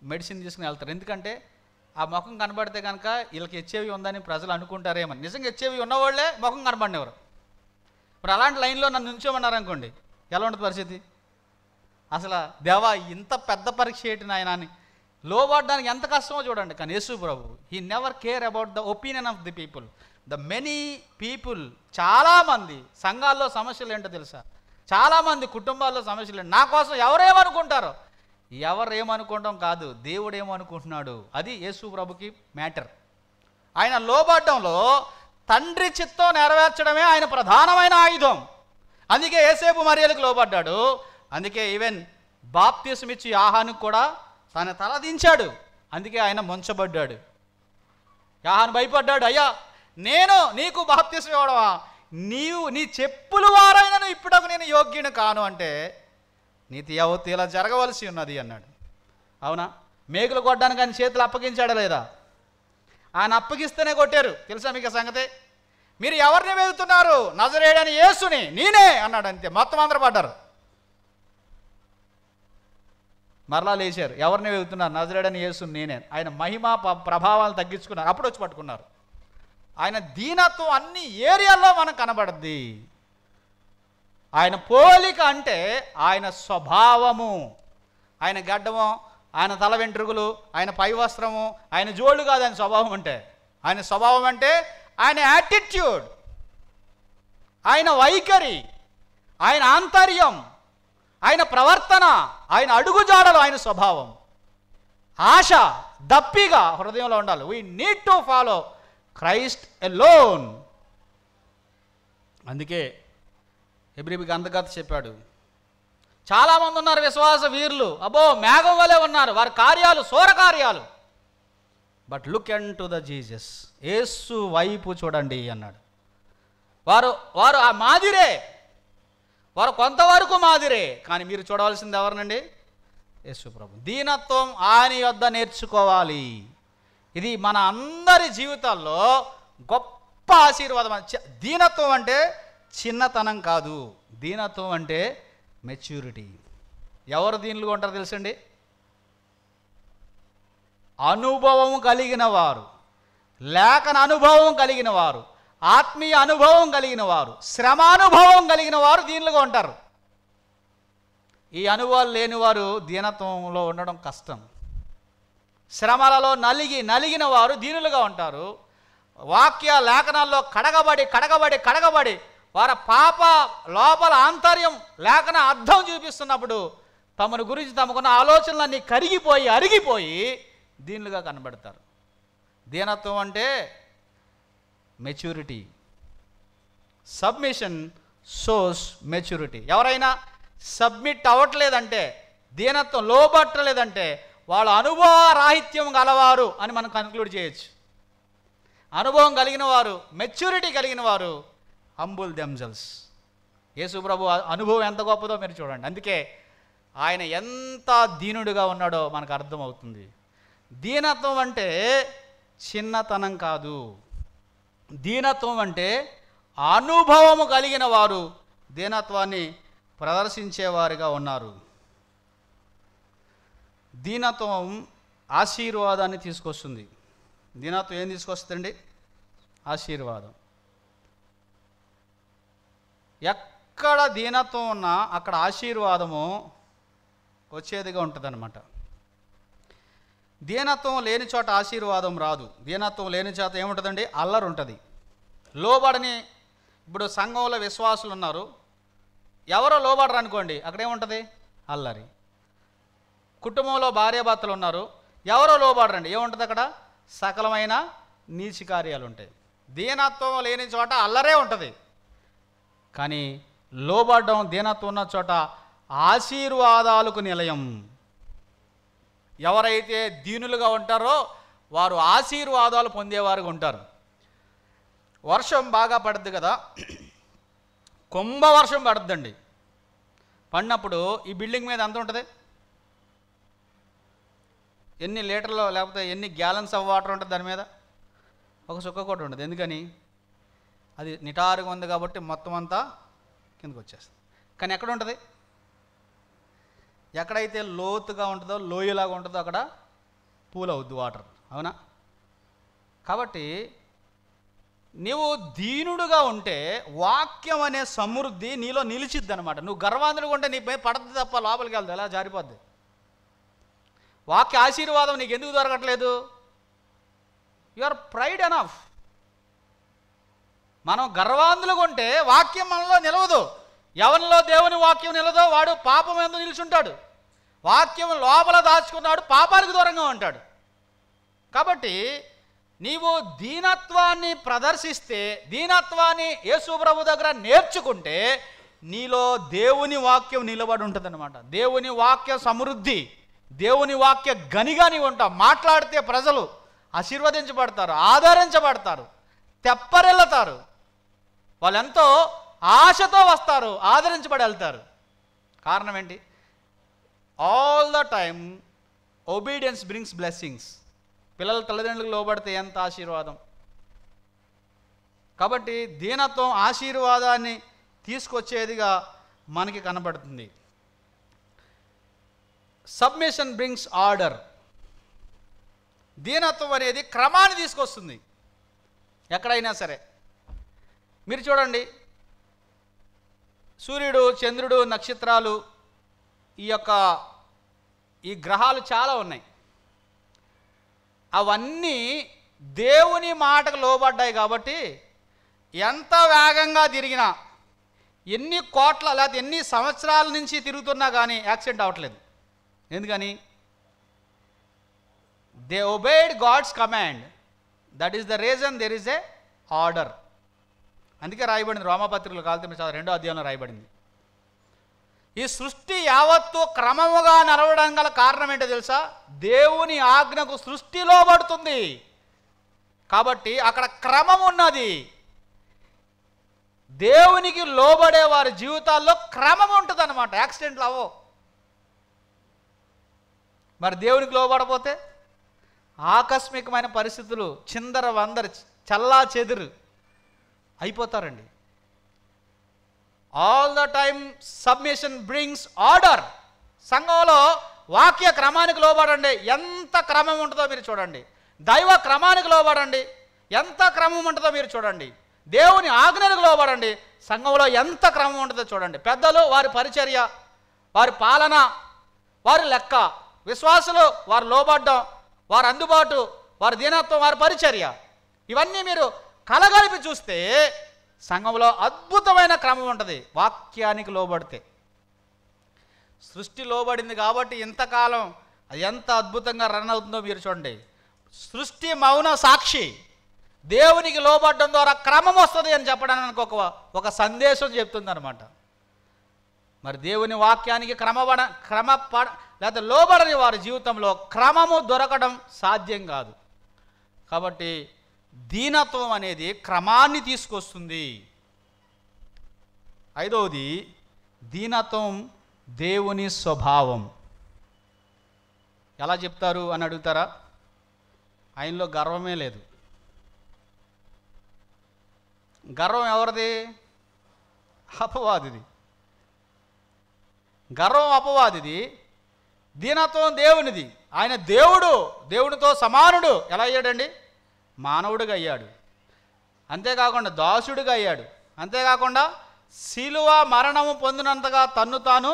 Speaker 2: మెడిసిన్ తీసుకుని వెళ్తారు. ఎందుకంటే ఆ ముఖం కనబడితే కనుక వీళ్ళకి హెచ్ఐవి ఉందని ప్రజలు అనుకుంటారేమని. నిజంగా హెచ్ఐవి ఉన్నవాళ్ళే ముఖం కనబడినవారు. ఇప్పుడు అలాంటి లైన్లో నన్ను నుంచోమన్నారు అనుకోండి, ఎలా ఉంటుంది పరిస్థితి? అసలు దేవా ఇంత పెద్ద పరీక్ష ఏంటి నాయన అని లోబడడానికి ఎంత కష్టమో చూడండి. కానీ యేసు ప్రభు he never care about the opinion of the people. The many people, చాలామంది సంఘాల్లో సమస్యలు ఏంటో తెలుసా? చాలామంది కుటుంబాల్లో సమస్యలు ఏంటి? నా కోసం ఎవరేమనుకుంటారో, ఎవరేమనుకోవడం కాదు, దేవుడు ఏమనుకుంటున్నాడు, అది యేసు ప్రభుకి మ్యాటర్. ఆయన లోబడ్డంలో తండ్రి చిత్తం నెరవేర్చడమే ఆయన ప్రధానమైన ఆయుధం. అందుకే యేసేపు మరియలకు లోబడ్డాడు. అందుకే ఈవెన్ బాప్తీసం ఇచ్చి యోహానుకు కూడా తన తల దించాడు. అందుకే ఆయన ముంచబడ్డాడు. యోహాను భయపడ్డాడు, అయ్యా నేను నీకు బాప్తీసం ఇవ్వడమా? నీ చెప్పుల వారైనను ఇప్పుడకు నేను యోగ్యుని కాను అంటే నీతి యావత్తు ఇలా జరగవలసి ఉన్నది అన్నాడు. అవునా? మేకులు కొట్టడానికి ఆయన చేతులు అప్పగించాడా లేదా? ఆయన అప్పగిస్తేనే కొట్టారు. తెలుసా మీకు సంగతే? మీరు ఎవరిని వెళ్తున్నారు? నజరేయుడైన యేసుని. నేనే అన్నాడు. అంతే, మొత్తం అందరూ పడ్డారు. మరలా లేచారు. ఎవరిని వెళ్తున్నారు? నజరేయుడైన యేసుని నేనే. ఆయన మహిమ ప్రభావాలను తగ్గించుకున్నారు. అప్పుడు వచ్చి పట్టుకున్నారు. ఆయన దీనత్వం అన్ని ఏరియాల్లో మనకు కనబడుద్ది. ఆయన పోలిక అంటే ఆయన స్వభావము, ఆయన గడ్డము, ఆయన తల వెంట్రుకలు, ఆయన పై వస్త్రము, ఆయన జోళ్ళు కాదు ఆయన స్వభావం అంటే. ఆయన స్వభావం అంటే ఆయన యాటిట్యూడ్, ఆయన వైఖరి, ఆయన ఆంతర్యం, ఆయన ప్రవర్తన, ఆయన అడుగుజాడలు, ఆయన స్వభావం. ఆశ దప్పిగా హృదయంలో ఉండాలి. We need to follow Christ alone. అందుకే హెబ్రీ గ్రంథకర్త చెప్పాడు, చాలామంది ఉన్నారు విశ్వాస వీరులు, అబ్బో మేఘం వలె ఉన్నారు, వారి కార్యాలు శూర కార్యాలు. But look and to the Jesus, Yesu వైపు చూడండి అన్నాడు. వారు ఆ మాదిరే, వారు కొంతవరకు మాదిరే, కానీ మీరు చూడవలసింది ఎవరినండి? యేసు ప్రభు. దీనత్వం ఆయన యొద్ద నేర్చుకోవాలి. ఇది మన అందరి జీవితాల్లో గొప్ప ఆశీర్వాదం. దీనత్వం అంటే చిన్నతనం కాదు, దీనత్వం అంటే మెచ్యూరిటీ. ఎవరు దీనిలో ఉంటారో తెలుసండి? అనుభవం కలిగిన వారు, లేఖన అనుభవం కలిగిన వారు, ఆత్మీయ అనుభవం కలిగిన వారు, శ్రమానుభవం కలిగిన వారు దీనిలో ఉంటారు. ఈ అనుభవాలు లేని వారు దీనత్వంలో ఉండడం కష్టం. శ్రమలలో నలిగిన వారు దీనులుగా ఉంటారు. వాక్య లేఖనాల్లో కడగబడి వారి పాప లోపల ఆంతర్యం లేఖన అర్థం చూపిస్తున్నప్పుడు తమను గురించి తమకున్న ఆలోచనలన్నీ అరిగిపోయి దీనులుగా కనబడతారు. దీనత్వం అంటే మెచ్యూరిటీ. Submission shows maturity. ఎవరైనా సబ్మిట్ అవ్వట్లేదంటే, దీనత్వం లోబట్టలేదంటే వాళ్ళ అనుభవ రాహిత్యం గలవారు అని మనం కన్క్లూడ్ చేయొచ్చు. అనుభవం కలిగిన వారు, మెచ్యూరిటీ కలిగిన వారు హంబుల్ దెమ్సెల్స్. యేసు ప్రభు అనుభవం ఎంత గొప్పదో మీరు చూడండి. అందుకే ఆయన ఎంత దీనుడిగా ఉన్నాడో మనకు అర్థమవుతుంది. దీనత్వం అంటే చిన్నతనం కాదు, దీనత్వం అంటే అనుభవము కలిగిన వారు దీనత్వాన్ని ప్రదర్శించేవారుగా ఉన్నారు. దీనత్వం ఆశీర్వాదాన్ని తీసుకొస్తుంది. దీనత్వం ఏం తీసుకొస్తుందండి? ఆశీర్వాదం. ఎక్కడ దీనత్వం ఉన్నా అక్కడ ఆశీర్వాదము వచ్చేదిగా ఉంటుందన్నమాట. దీనత్వం లేని చోట ఆశీర్వాదం రాదు. దీనత్వం లేని చోట ఏముంటుందండి? అల్లరి ఉంటుంది. లోబడని, ఇప్పుడు సంఘంలో విశ్వాసులు ఉన్నారు, ఎవరో లోబడరు అనుకోండి, అక్కడేముంటుంది? అల్లరి. కుటుంబంలో భార్యాభర్తలు ఉన్నారు, ఎవరో లోబడరండి, ఏముంటుంది అక్కడ? సకలమైన నీచి కార్యాలు ఉంటాయి. దీనత్వం లేని చోట అల్లరే ఉంటుంది. కానీ లోబడడం, దీనత్వం ఉన్న చోట ఆశీర్వాదాలకు నిలయం. ఎవరైతే దీనులుగా ఉంటారో వారు ఆశీర్వాదాలు పొందేవారుగా ఉంటారు. వర్షం బాగా పడుద్ది కదా, కుంభవర్షం పడుద్దండి. పడినప్పుడు ఈ బిల్డింగ్ మీద ఎంత ఉంటుంది? ఎన్ని లీటర్లు లేకపోతే ఎన్ని గ్యాలన్స్ ఆఫ్ వాటర్ ఉంటుంది దాని మీద? ఒక చుక్క కూడా ఉంటుంది. ఎందుకని? అది నిటారుగా ఉంది కాబట్టి మొత్తం అంతా కిందకు వచ్చేస్తుంది. కానీ ఎక్కడ ఉంటుంది? ఎక్కడైతే లోతుగా ఉంటుందో, లోయలాగా ఉంటుందో అక్కడ పూల్ అవుద్ది వాటర్. అవునా? కాబట్టి నీవు దీనుడుగా ఉంటే వాక్యం అనే సమృద్ధి నీలో నిలిచిద్ది అనమాట. నువ్వు గర్వాంధుడుగా ఉంటే నీపై పడుతుంది తప్ప లోపలికి వెళ్తుంది, ఎలా జారిపోద్ది. వాక్య ఆశీర్వాదం నీకు ఎందుకు దొరకట్లేదు? You are pride enough. మనం గర్వాంధులుగా ఉంటే వాక్యం మనలో నిలవదు. ఎవరిలో దేవుని వాక్యం నిలదో వాడు పాపం ఎందుకు నిలుచుంటాడు. వాక్యం లోపల దాచుకున్నాడు, పాపానికి దూరంగా ఉంటాడు. కాబట్టి నీవు దీనత్వాన్ని ప్రదర్శిస్తే, దీనత్వాన్ని యేసు ప్రభు దగ్గర నేర్చుకుంటే నీలో దేవుని వాక్యం నిలబడి ఉంటుందన్నమాట. దేవుని వాక్య సమృద్ధి, దేవుని వాక్య గనిగా నీవు ఉంటావు. మాట్లాడితే ప్రజలు ఆశీర్వదించబడతారు, ఆదరించబడతారు, తెప్పరెళ్తారు. వాళ్ళు ఎంతో ఆశతో వస్తారు, ఆదరించబడి వెళ్తారు. కారణం ఏంటి? All the time obedience brings blessings. పిల్లల తల్లిదండ్రులకు లోబడితే ఎంత ఆశీర్వాదం. కాబట్టి దీనత్వం ఆశీర్వాదాన్ని తీసుకొచ్చేదిగా మనకి కనబడుతుంది. Submission brings order. దీనత్వం అనేది క్రమాన్ని తీసుకొస్తుంది. ఎక్కడైనా సరే మీరు చూడండి, సూర్యుడు, చంద్రుడు, నక్షత్రాలు, ఈ గ్రహాలు చాలా ఉన్నాయి. అవన్నీ దేవుని మాటకు లోబడ్డాయి కాబట్టి ఎంత వేగంగా తిరిగినా, ఎన్ని కోట్ల లేకపోతే ఎన్ని సంవత్సరాల నుంచి తిరుగుతున్నా కానీ యాక్సిడెంట్ అవ్వట్లేదు. ఎందుకని? They obeyed God's command. That is the reason there is a order. అందుకే రాయబడింది రోమాపత్రికలో కాలితే 2వ అధ్యాయంలో రాయబడింది. ఈ సృష్టి యావత్తు క్రమముగా నడవడం గల కారణం ఏంటో తెలుసా? దేవుని ఆజ్ఞకు సృష్టి లోబడుతుంది కాబట్టి అక్కడ క్రమం ఉన్నది. దేవునికి లోబడే వారి జీవితాల్లో క్రమం ఉంటుంది అన్నమాట. యాక్సిడెంట్లు అవ్వవు. మరి దేవునికి లోబడపోతే ఆకస్మికమైన పరిస్థితులు చిందర వందర చల్లా చెదురు అయిపోతారండి. All the time submission brings order. సంఘంలో వాక్య క్రమానికి లోబడండి, ఎంత క్రమం ఉంటుందో మీరు చూడండి. దైవ క్రమానికి లోబడండి, ఎంత క్రమం ఉంటుందో మీరు చూడండి. దేవుని ఆజ్ఞలకు లోబడండి, సంఘంలో ఎంత క్రమం ఉంటుందో చూడండి. పెద్దలు వారి పరిచర్య, వారి పాలన, వారి లెక్క, విశ్వాసులు వారు లోబడ్డం, వారి అందుబాటు, వారి దీనత్వం, వారి పరిచర్య, ఇవన్నీ మీరు కలగలిపి చూస్తే సంఘంలో అద్భుతమైన క్రమం ఉంటుంది. వాక్యానికి లోబడితే సృష్టి లోబడింది కాబట్టి ఇంతకాలం అది ఎంత అద్భుతంగా రన్ అవుతుందో మీరు చూడండి. సృష్టి మౌన సాక్షి. దేవునికి లోబడడం ద్వారా క్రమం వస్తుంది అని చెప్పడానికి ఒక సందేశం చెప్తుంది అనమాట. మరి దేవుని వాక్యానికి లేదా లోబడని వారి జీవితంలో క్రమము దొరకడం సాధ్యం కాదు. కాబట్టి దీనత్వం అనేది క్రమాన్ని తీసుకొస్తుంది. ఐదవది, దీనత్వం దేవుని స్వభావం. ఎలా చెప్తారు అని అడుగుతారా? ఆయనలో గర్వమే లేదు. గర్వం ఎవరిది? అపవాదిది. గర్వం అపవాదిది, దీనత్వం దేవునిది. ఆయన దేవునితో సమానుడు. ఎలా అయ్యాడండి? మానవుడిగా అయ్యాడు. అంతేకాకుండా దాసుడిగా అయ్యాడు. అంతేకాకుండా శిలువ మరణము పొందినంతగా తన్ను తాను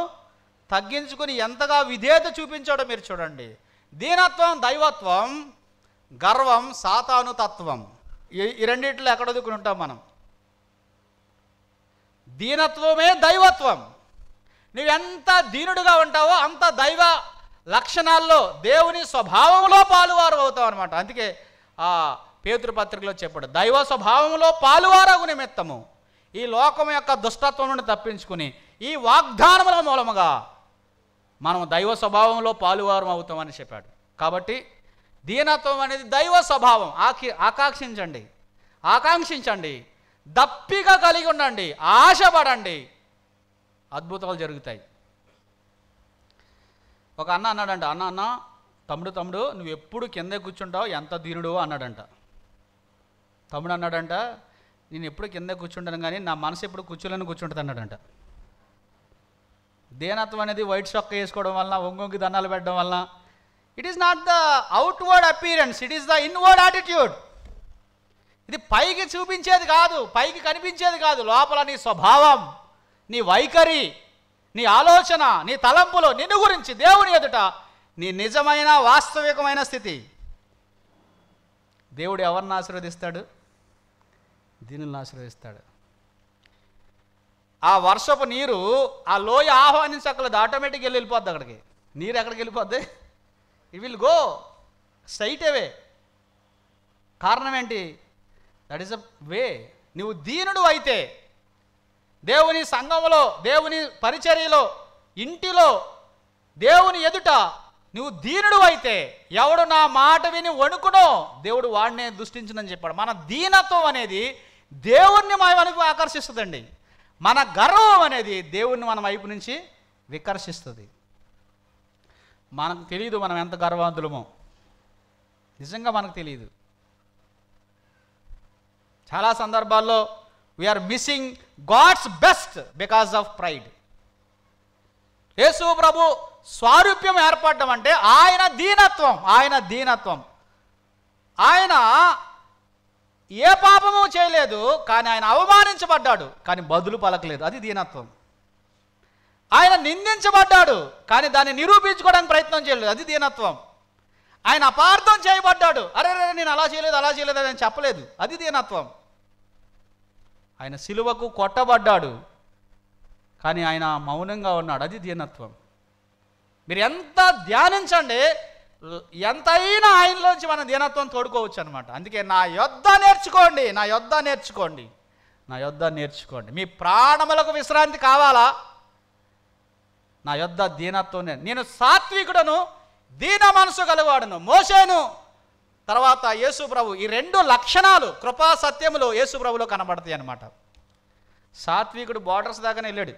Speaker 2: తగ్గించుకుని ఎంతగా విధేయత చూపించాడో మీరు చూడండి. దీనత్వం దైవత్వం, గర్వం సాతాను తత్వం. ఈ రెండిట్లో ఎక్కడ వదుకుని ఉంటాం మనం? దీనత్వమే దైవత్వం. నువ్వెంత దీనుడుగా ఉంటావో అంత దైవ లక్షణాల్లో, దేవుని స్వభావంలో పాలువారు అవుతావు అనమాట. అందుకే ఆ పేతురు పత్రికలో చెప్పాడు, దైవ స్వభావంలో పాలువారగు నిమిత్తము ఈ లోకం యొక్క దుష్టత్వం నుండి తప్పించుకుని ఈ వాగ్దానముల మూలముగా మనం దైవ స్వభావంలో పాలువారం అవుతామని చెప్పాడు. కాబట్టి దీనత్వం అనేది దైవ స్వభావం. ఆకాంక్షించండి, దప్పిగా కలిగి ఉండండి, ఆశపడండి, అద్భుతాలు జరుగుతాయి. ఒక అన్న అన్నాడంట, అన్న తమ్ముడు నువ్వు ఎప్పుడు కింద కూర్చుంటావు, ఎంత దీనుడు అన్నాడంట. తమ్ముడు అన్నాడంట, నేను ఎప్పుడు కింద కూర్చుంటాను కానీ నా మనసు ఎప్పుడు కూర్చుంటుంది అన్నాడంట. దీనత్వం అనేది వైట్ షాక్ వేసుకోవడం వలన, ఒంగొంగి దండాలు పెట్టడం వలన, it is not the outward appearance, it is the inward attitude. ఇది పైకి చూపించేది కాదు, పైకి కనిపించేది కాదు. లోపల నీ స్వభావం, నీ వైఖరి, నీ ఆలోచన, నీ తలంపులు, నిన్ను గురించి దేవుని ఎదుట నీ నిజమైన వాస్తవికమైన స్థితి. దేవుడు ఎవరిని ఆశీర్వదిస్తాడు? దీనులను ఆశీర్వదిస్తాడు. ఆ వర్షపు నీరు ఆ లోయ ఆహ్వానించక్కలేదు, ఆటోమేటిక్గా వెళ్ళిపోద్ది అక్కడికి. నీరు ఎక్కడికి వెళ్ళిపోద్ది? ఇట్ విల్ గో స్ట్రైట్ అవే. కారణం ఏంటి? దట్ ఈస్ అ వే. నువ్వు దీనుడు అయితే, దేవుని సంఘంలో, దేవుని పరిచర్యలో, ఇంటిలో, దేవుని ఎదుట నువ్వు దీనుడు అయితే, ఎవడు నా మాట విని వణుకునో దేవుడు వాడినే దృష్టించునని చెప్పాడు. మన దీనత్వం అనేది దేవుణ్ణి మన వైపు ఆకర్షిస్తుందండి. మన గర్వం అనేది దేవుణ్ణి మన వైపు నుంచి వికర్షిస్తుంది. మనకు తెలియదు మనం ఎంత గర్వవంతులమో, నిజంగా మనకు తెలియదు. చాలా సందర్భాల్లో we're missing God's best because of pride. Yesu ప్రభు స్వారూప్యం ఏర్పడడం అంటే ఆయన దీనత్వం. ఆయన ఏ పాపము చేయలేదు, కానీ ఆయన అవమానించబడ్డాడు, కానీ బదులు పలకలేదు. అది దీనత్వం. ఆయన నిందించబడ్డాడు, కానీ దాన్ని నిరూపించుకోవడానికి ప్రయత్నం చేయలేదు. అది దీనత్వం. ఆయన అపార్థం చేయబడ్డాడు, అరే నేను అలా చేయలేదు అని చెప్పలేదు. అది దీనత్వం. ఆయన సిలువకు కొట్టబడ్డాడు, కానీ ఆయన మౌనంగా ఉన్నాడు. అది దీనత్వం. మీరు ఎంత ధ్యానించండి, ఎంతైనా ఆయనలోంచి మన దీనత్వం తోడుకోవచ్చు అనమాట. అందుకే నా యొద్ద నేర్చుకోండి. మీ ప్రాణములకు విశ్రాంతి కావాలా? నా యొద్ద దీనత్వం. నేను సాత్వికుడను, దీన మనసు గలవాడును. మోషేను తర్వాత యేసు ప్రభు, ఈ రెండు లక్షణాలు కృపా సత్యములు యేసు ప్రభులో కనబడతాయి అన్నమాట. సాత్వికుడు బార్డర్స్ దాకానే వెళ్ళాడు,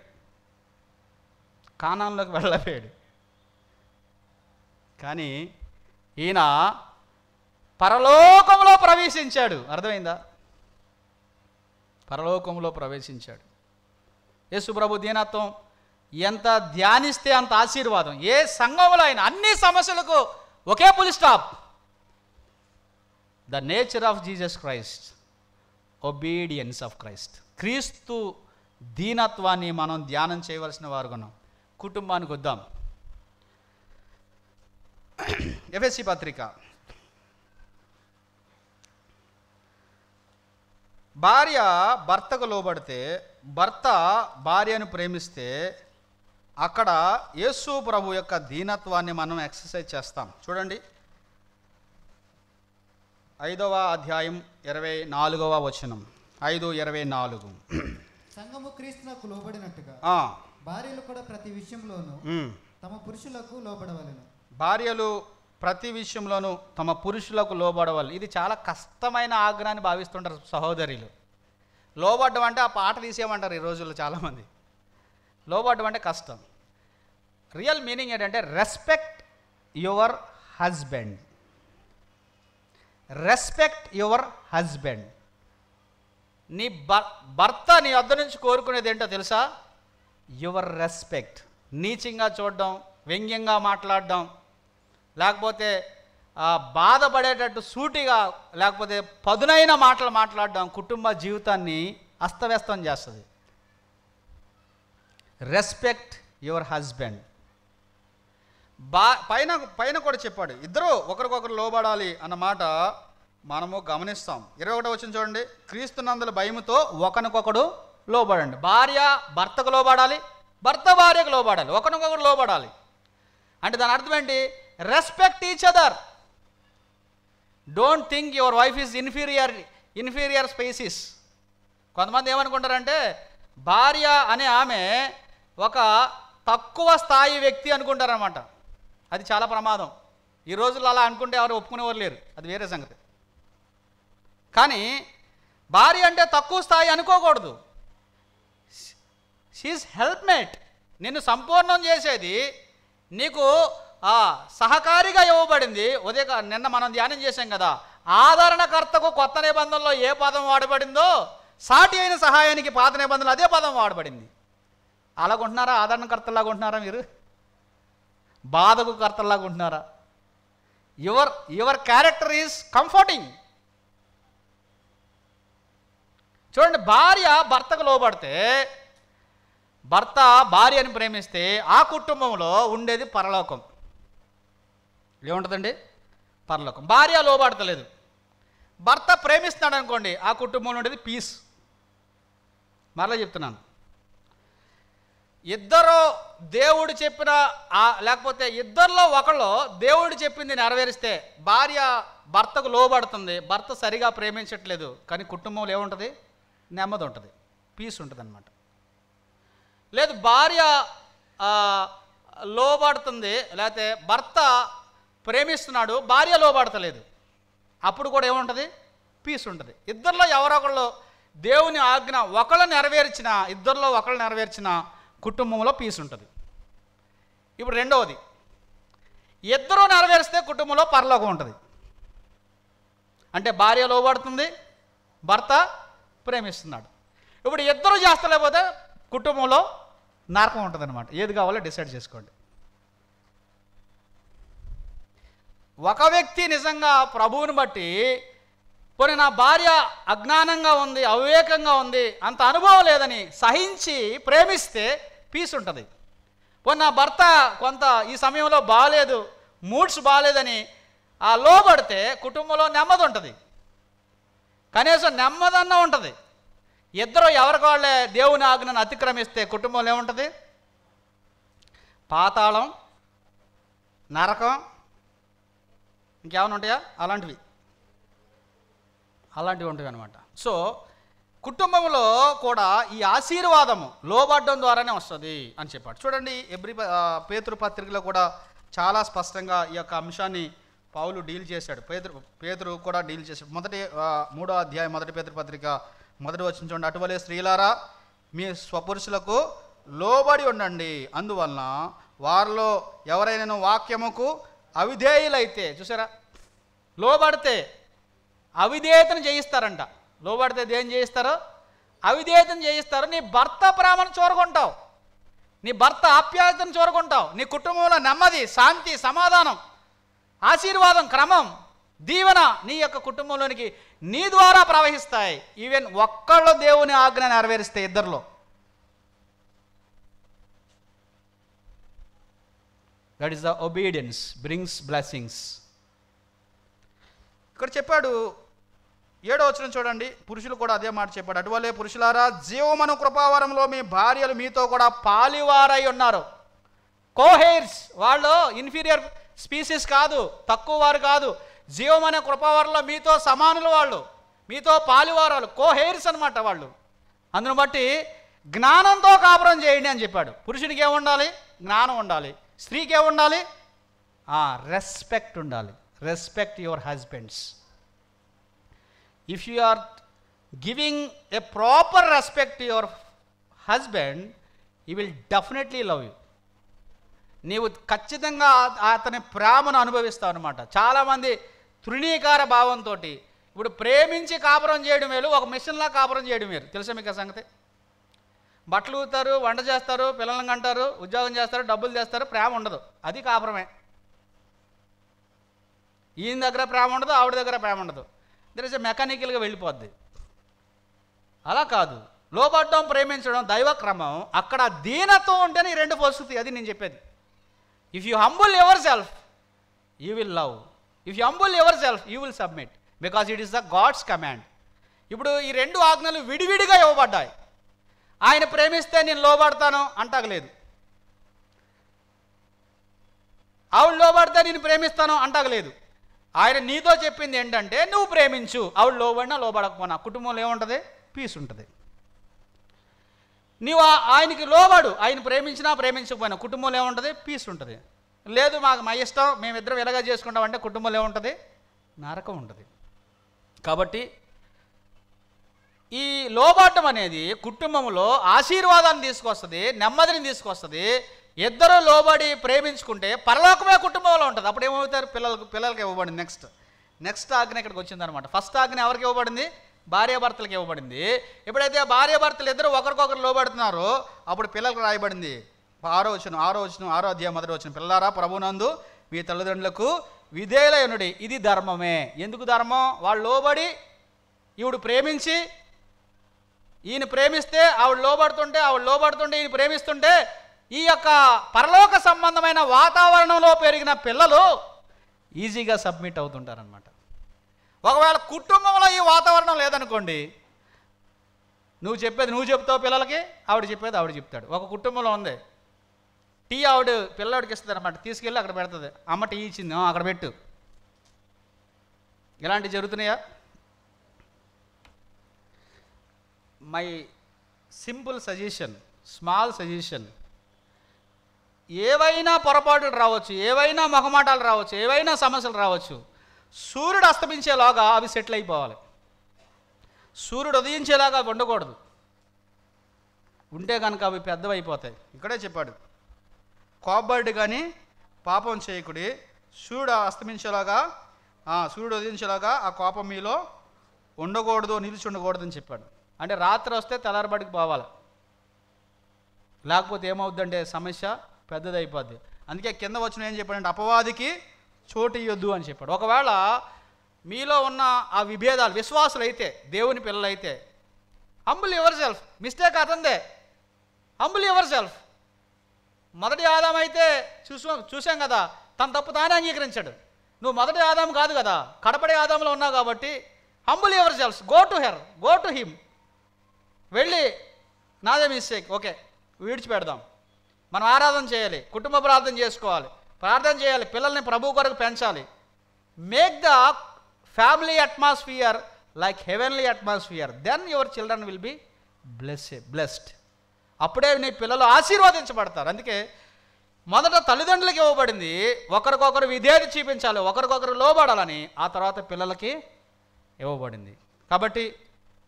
Speaker 2: కానాన్లోకి వెళ్ళలేడు. కానీ ఈయన పరలోకంలో ప్రవేశించాడు. అర్థమైందా? పరలోకంలో ప్రవేశించాడు. యేసు ప్రభు దీనత్వం ఎంత ధ్యానిస్తే అంత ఆశీర్వాదం. ఏ సంఘంలో అయినా అన్ని సమస్యలకు ఒకే పులి stop. The nature of Jesus Christ, obedience of Christ. క్రీస్తు దీనత్వాన్ని మనం ధ్యానం చేయవలసిన వారుగా ఉన్నాం. కుటుంబానికి వద్దాం. ఎఫెసీ పత్రిక. భార్య భర్తకు లోబడితే, భర్త భార్యను ప్రేమిస్తే, అక్కడ యేసు ప్రభు యొక్క దీనత్వాన్ని మనం ఎక్సర్సైజ్ చేస్తాం. చూడండి 5వ అధ్యాయం 24వ వచనం. 5:24.
Speaker 3: సంఘము క్రీస్తునకు లోబడినట్టుగా భార్యలు కూడా ప్రతి విషయంలోనూ తమ పురుషులకు లోబడవలెను.
Speaker 2: భార్యలు ప్రతి విషయంలోనూ తమ పురుషులకు లోబడవాలి. ఇది చాలా కష్టమైన ఆజ్ఞ అని భావిస్తుంటారు సహోదరులు. లోబడ్డం అంటే ఆ పాట తీసేయమంటారు ఈ రోజుల్లో చాలామంది. లోబడ్డం అంటే కష్టం. రియల్ మీనింగ్ ఏంటంటే respect your husband. Respect your husband. నీ భర్త నీ వద్ద నుంచి కోరుకునేది ఏంటో తెలుసా? Your respect. నీచంగా చూడడం, వ్యంగ్యంగా మాట్లాడడం, లేకపోతే బాధపడేటట్టు సూటిగా లేకపోతే పదునైన మాటలు మాట్లాడడం కుటుంబ జీవితాన్ని అస్తవ్యస్తం చేస్తుంది. Respect your husband. పైన కూడా చెప్పాడు, ఇద్దరు ఒకరికొకరు లోబడాలి అన్న మాట మనము గమనిస్తాం. 21వ వచనం చూడండి. క్రీస్తునందుల భయముతో ఒకరికొకడు లోబడండి. భార్య భర్తకు లోబడాలి, భర్త భార్యకు లోబడాలి, ఒకరికొకరు లోబడాలి. అంటే దాని అర్థం ఏంటి? Respect each other. Don't think your wife is inferior species. కొంతమంది ఏమనుకుంటారంటే భార్య అనే ఆమె ఒక తక్కువ స్థాయి వ్యక్తి అనుకుంటారన్నమాట. అది చాలా ప్రమాదం. ఈ రోజుల్లో అలా అనుకుంటే ఎవరు ఒప్పుకునేవారు లేరు, అది వేరే సంగతి. కానీ భార్య అంటే తక్కువ స్థాయి అనుకోకూడదు. షీఈస్ హెల్ప్మేట్. నిన్ను సంపూర్ణం చేసేది, నీకు సహకారిగా ఇవ్వబడింది. నిన్న మనం ధ్యానం చేశాం కదా, ఆదరణకర్తకు కొత్త నిబంధనలో ఏ పదం వాడబడిందో సాటి అయిన సహాయానికి పాత నిబంధనలు అదే పదం వాడబడింది. అలాగుంటున్నారా? ఆదరణకర్తలాగా ఉంటున్నారా మీరు? బాధకు కర్తలాగా ఉంటున్నారా? Your character is comforting. చూడండి, భార్య భర్తకు లోబడితే, భర్త భార్యని ప్రేమిస్తే ఆ కుటుంబంలో ఉండేది పరలోకం. ఏముంటుందండి? పరలోకం. భార్య లోబడతలేదు, భర్త ప్రేమిస్తున్నాడు అనుకోండి, ఆ కుటుంబంలో ఉండేది పీస్. మరలా చెప్తున్నాను, ఇద్దరు దేవుడు చెప్పిన లేకపోతే ఇద్దరిలో ఒకళ్ళు దేవుడు చెప్పింది నెరవేరిస్తే భార్య భర్తకు లోబడుతుంది, భర్త సరిగా ప్రేమించట్లేదు, కానీ కుటుంబంలో ఏముంటుంది? నెమ్మది ఉంటుంది, పీస్ ఉంటుంది అన్నమాట. లేదు, భార్య లోబడుతుంది, లేకపోతే భర్త ప్రేమిస్తున్నాడు, భార్య లోబడతలేదు, అప్పుడు కూడా ఏముంటుంది? పీస్ ఉంటుంది. ఇద్దరిలో ఎవరొకళ్ళు దేవుని ఆజ్ఞ ఇద్దరిలో ఒకళ్ళు నెరవేర్చిన కుటుంబంలో పీస్ ఉంటుంది. ఇప్పుడు రెండవది, ఇద్దరు నెరవేరిస్తే కుటుంబంలో పరలోకం ఉంటుంది. అంటే భార్య లోబడుతుంది, భర్త ప్రేమిస్తున్నాడు. ఇప్పుడు ఇద్దరు చేస్తలేకపోతే కుటుంబంలో నరకం ఉంటుంది అనమాట. ఏది కావాలో డిసైడ్ చేసుకోండి. ఒక వ్యక్తి నిజంగా ప్రభువుని బట్టి, పోనీ నా భార్య అజ్ఞానంగా ఉంది, అవివేకంగా ఉంది, అంత అనుభవం లేదని సహించి ప్రేమిస్తే పీస్ ఉంటుంది. పోనీ నా భర్త కొంత ఈ సమయంలో బాగాలేదు, మూడ్స్ బాగాలేదని లోబడితే కుటుంబంలో నెమ్మది ఉంటుంది, కనీసం నెమ్మదన్న ఉంటుంది. ఇద్దరు ఎవరికి వాళ్ళే దేవుని ఆజ్ఞను అతిక్రమిస్తే కుటుంబంలో ఏముంటుంది? పాతాళం, నరకం, ఇంకేమైనా ఉంటాయా? అలాంటివి ఉంటాయి అన్నమాట. సో కుటుంబంలో కూడా ఈ ఆశీర్వాదము లోబడ్డం ద్వారానే వస్తుంది అని చెప్పాడు. చూడండి, పేతురు పత్రికలో కూడా చాలా స్పష్టంగా ఈ యొక్క అంశాన్ని పౌలు డీల్ చేశాడు, పేతురు కూడా డీల్ చేశాడు. 3వ అధ్యాయం 1 పేతురు పత్రిక 1వ వచనం చూడండి. అటువలే స్త్రీలారా మీ స్వపురుషులకు లోబడి ఉండండి, అందువలన వారిలో ఎవరైనా వాక్యముకు అవిధేయులైతే, చూసారా, లోబడితే అవిధేయతను జయిస్తారంట. లోబడితే దేని జయిస్తారో? అవిధేయతను జయిస్తారు. నీ భర్త ప్రేమను చూరగొంటావు, నీ భర్త ఆప్యాయతను చూరగొంటావు, నీ కుటుంబంలో నెమ్మది, శాంతి, సమాధానం, ఆశీర్వాదం, క్రమం, దీవెన నీ యొక్క కుటుంబంలోనికి నీ ద్వారా ప్రవహిస్తాయి. ఈవెన్ ఒక్కళ్ళు దేవుని ఆజ్ఞ నెరవేరిస్తే ఇద్దరిలో. That is the obedience brings blessings. ఇక్కడ చెప్పాడు 7వ వచనం చూడండి, పురుషులు కూడా అదే మాట చెప్పాడు. అటువలే పురుషులారా, జీవమను కృపావరంలో మీ భార్యలు మీతో కూడా పాలివారై ఉన్నారు. కోహెయిర్స్, వాళ్ళు ఇన్ఫీరియర్ స్పీసీస్ కాదు, తక్కువ వారు కాదు. జీవమనే కృపావరంలో మీతో సమానులు, వాళ్ళు మీతో పాలివారాలు, కోహెయిర్స్ అనమాట వాళ్ళు. అందును బట్టి జ్ఞానంతో కాపురం చేయండి అని చెప్పాడు. పురుషునికి ఏముండాలి? జ్ఞానం ఉండాలి. స్త్రీకి ఏముండాలి? రెస్పెక్ట్ ఉండాలి. Respect your husbands. If you are giving a proper respect to your husband, he will definitely love you. నీవు ఖచ్చితంగా అతని ప్రేమను అనుభవిస్తావు అనమాట. చాలామంది తృణీకార భావంతో ఇప్పుడు ప్రేమించి కాపురం చేయడం వేరు, ఒక మిషన్లా కాపురం చేయడం వేరు. తెలుసా మీకు ఆ సంగతి? బట్టలు ఊతారు, వంట చేస్తారు, పిల్లలను కంటారు, ఉద్యోగం చేస్తారు, డబ్బులు చేస్తారు, ప్రేమ ఉండదు. అది కాపురమే. ఈయన దగ్గర ప్రేమ ఉండదు, ఆవిడ దగ్గర ప్రేమ ఉండదు. దర్ ఇస్ ఎ మెకానికల్గా వెళ్ళిపోద్ది. అలా కాదు. లోబడ్డం, ప్రేమించడం దైవ క్రమం. అక్కడ దీనత్వం ఉంటేనే ఈ రెండు పరిస్థితి. అది నేను చెప్పేది. If you humble your self, you will love. If you humble your self, you will submit, because it is the God's command. ఇప్పుడు ఈ రెండు ఆజ్ఞలు విడివిడిగా ఇవ్వబడ్డాయి. ఆయన ప్రేమిస్తే నేను లోబడతాను అంటాగలేదు, ఆవిడ లోబడితే నేను ప్రేమిస్తాను అంటాగలేదు. ఆయన నీతో చెప్పింది ఏంటంటే, నువ్వు ప్రేమించు, ఆవిడ లోబడినా లోబడకపోయినా కుటుంబంలో ఏముంటుంది? పీస్ ఉంటుంది. నీవు ఆయనకి లోబడు, ఆయన ప్రేమించినా ప్రేమించకపోయినా కుటుంబంలో ఏముంటుంది? పీస్ ఉంటుంది. లేదు మాకు మా ఇష్టం, మేమిద్దరం ఎలాగా చేసుకుంటామంటే కుటుంబంలో ఏముంటుంది? నరకం ఉంటుంది. కాబట్టి ఈ లోబాటం అనేది కుటుంబంలో ఆశీర్వాదాన్ని తీసుకొస్తుంది, నెమ్మదిని తీసుకొస్తుంది. ఇద్దరు లోబడి ప్రేమించుకుంటే పరలోకమే కుటుంబంలో ఉంటుంది. అప్పుడు ఏమవుతారు? పిల్లలకి ఇవ్వబడింది. నెక్స్ట్ ఆజ్ఞ ఇక్కడికి వచ్చిందనమాట. ఫస్ట్ ఆజ్ఞ ఎవరికి ఇవ్వబడింది? భార్యాభర్తలకు ఇవ్వబడింది. ఎప్పుడైతే భార్యాభర్తలు ఇద్దరు ఒకరికొకరు లోబడుతున్నారో అప్పుడు పిల్లలకు రాయబడింది. 6వ అధ్యాయం 1వ వచనం, పిల్లారా ప్రభునందు మీ తల్లిదండ్రులకు విధేయులయునుడి, ఇది ధర్మమే. ఎందుకు ధర్మం? వాళ్ళు లోబడి, ఈవిడ ప్రేమించి, ఈయన ప్రేమిస్తే ఆవిడ లోబడుతుంటే, ఈయన ప్రేమిస్తుంటే ఈ యొక్క పరలోక సంబంధమైన వాతావరణంలో పెరిగిన పిల్లలు ఈజీగా సబ్మిట్ అవుతుంటారనమాట. ఒకవేళ కుటుంబంలో ఈ వాతావరణం లేదనుకోండి, నువ్వు చెప్పేది నువ్వు చెప్తావు పిల్లలకి, ఆవిడ చెప్పేది ఆవిడ చెప్తాడు. ఒక కుటుంబంలో ఉంది, టీ ఆవిడ పిల్లవాడికి ఇస్తుంది అనమాట, తీసుకెళ్ళి అక్కడ పెడుతుంది. అమ్మ టీ ఇచ్చింది, అక్కడ పెట్టు. ఇలాంటివి జరుగుతున్నాయా? My simple suggestion, small suggestion, ఏవైనా పొరపాటులు రావచ్చు, ఏవైనా మొహమాటాలు రావచ్చు, ఏవైనా సమస్యలు రావచ్చు, సూర్యుడు అస్తమించేలాగా అవి సెటిల్ అయిపోవాలి. సూర్యుడు ఉదయించేలాగా అవి ఉండకూడదు. ఉంటే కనుక అవి పెద్దవైపోతాయి. ఇక్కడే చెప్పాడు, కోపబడి కానీ పాపం చేయకుడి, సూర్యుడు అస్తమించేలాగా, సూర్యుడు ఉదయించేలాగా ఆ కోపం మీలో ఉండకూడదు, నిలిచి ఉండకూడదు అని చెప్పాడు. అంటే రాత్రి వస్తే తెల్లారబడికి పోవాలి, లేకపోతే ఏమవుద్దంటే సమస్య పెద్దదైపోద్ది. అందుకే కింద వచ్చిన ఏం చెప్పాడంటే, అపవాదికి చోటు ఇవ్వద్దు అని చెప్పాడు. ఒకవేళ మీలో ఉన్న ఆ విభేదాలు, విశ్వాసులు అయితే, దేవుని పిల్లలైతే, హంబుల్ యువర్ సెల్ఫ్. మిస్టేక్ అతందే, హంబుల్ యువర్ సెల్ఫ్. మొదటి ఆదాం అయితే చూసాం కదా, తన తప్పు తానే అంగీకరించాడు. నువ్వు మొదటి ఆదాం కాదు కదా, కడపడి ఆదాంలో ఉన్నావు కాబట్టి humble your self, go to him. వెళ్ళి నాదే మిస్టేక్, ఓకే విడిచిపెడదాం, మనం ఆరాధన చేయాలి, కుటుంబ ప్రార్థన చేసుకోవాలి, ప్రార్థన చేయాలి, పిల్లల్ని ప్రభు కొరకు పెంచాలి. Make the family atmosphere like heavenly atmosphere, then your children will be blessed. అప్పుడే నీ పిల్లలు ఆశీర్వదించబడతారు. అందుకే మొదట తల్లిదండ్రులకి ఇవ్వబడింది, ఒకరికొకరు విధేయత చూపించాలి, ఒకరికొకరు లోబడాలని, ఆ తర్వాత పిల్లలకి ఇవ్వబడింది. కాబట్టి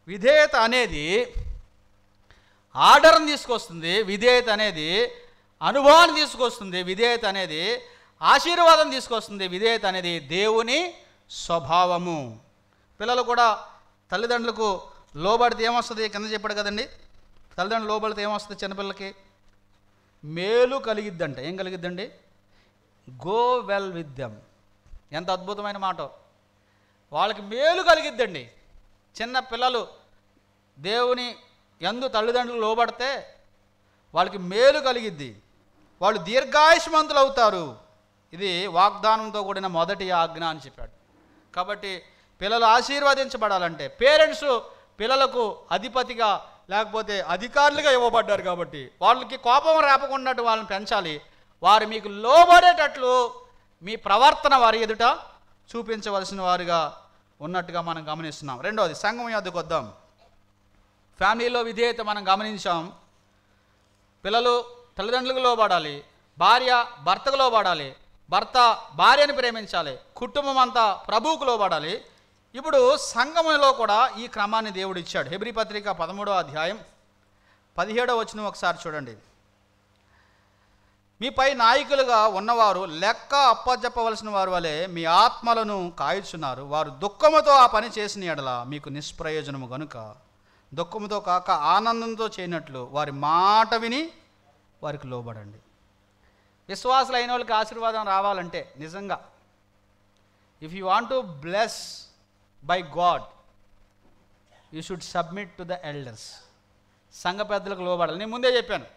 Speaker 2: విధేయత అనేది ఆర్డర్ని తీసుకొస్తుంది, విధేయత అనేది అనుభవాన్ని తీసుకొస్తుంది, విధేయత అనేది ఆశీర్వాదం తీసుకొస్తుంది, విధేయత అనేది దేవుని స్వభావము. పిల్లలు కూడా తల్లిదండ్రులకు లోబడితే ఏమొస్తుంది? కింద చెప్పాడు కదండి, తల్లిదండ్రులు లోబడితే ఏమొస్తుంది? చిన్నపిల్లలకి మేలు కలిగిద్దంట. ఏం కలిగిద్దండి? Go well with them. ఎంత అద్భుతమైన మాట! వాళ్ళకి మేలు కలిగిద్దండి. చిన్న పిల్లలు దేవుని యందు తల్లిదండ్రులు లోబడితే వాళ్ళకి మేలు కలిగిద్ది, వాళ్ళు దీర్ఘాయుష్మంతులు అవుతారు. ఇది వాగ్దానంతో కూడిన మొదటి ఆజ్ఞ అని చెప్పాడు. కాబట్టి పిల్లలు ఆశీర్వదించబడాలంటే పేరెంట్స్ పిల్లలకు అధిపతిగా లేకపోతే అధికారులుగా ఇవ్వబడ్డారు కాబట్టి వాళ్ళకి కోపం రేపకున్నట్టు వాళ్ళని పెంచాలి. వారు మీకు లోబడేటట్లు మీ ప్రవర్తన వారి ఎదుట చూపించవలసిన వారుగా ఉన్నట్టుగా మనం గమనిస్తున్నాం. రెండవది, సంఘం యొద్దకు వద్దాం. ఫ్యామిలీలో విధేయత మనం గమనించాం. పిల్లలు తల్లిదండ్రులకు లోబడాలి, భార్య భర్తకు లోబడాలి, భర్త భార్యను ప్రేమించాలి, కుటుంబం అంతా ప్రభువుకు లోబడాలి. ఇప్పుడు సంఘములో కూడా ఈ క్రమాన్ని దేవుడు ఇచ్చాడు. హెబ్రీ పత్రిక 13వ అధ్యాయం 17వ వచనం ఒకసారి చూడండి. మీపై నాయకులుగా ఉన్నవారు లెక్క అప్పజెప్పవలసిన వారి వలె మీ ఆత్మలను కాయుచున్నారు. వారు దుఃఖముతో ఆ పని చేసిన ఎడల మీకు నిష్ప్రయోజనము గనుక దుఃఖముతో కాక ఆనందంతో చేయనట్లు వారి మాట విని వారికి లోబడండి. విశ్వాసులు అయిన వాళ్ళకి ఆశీర్వాదం రావాలంటే నిజంగా if you want to bless by God you should submit to the elders. సంఘ పెద్దలకు లోబడాలి. నేను ముందే చెప్పాను,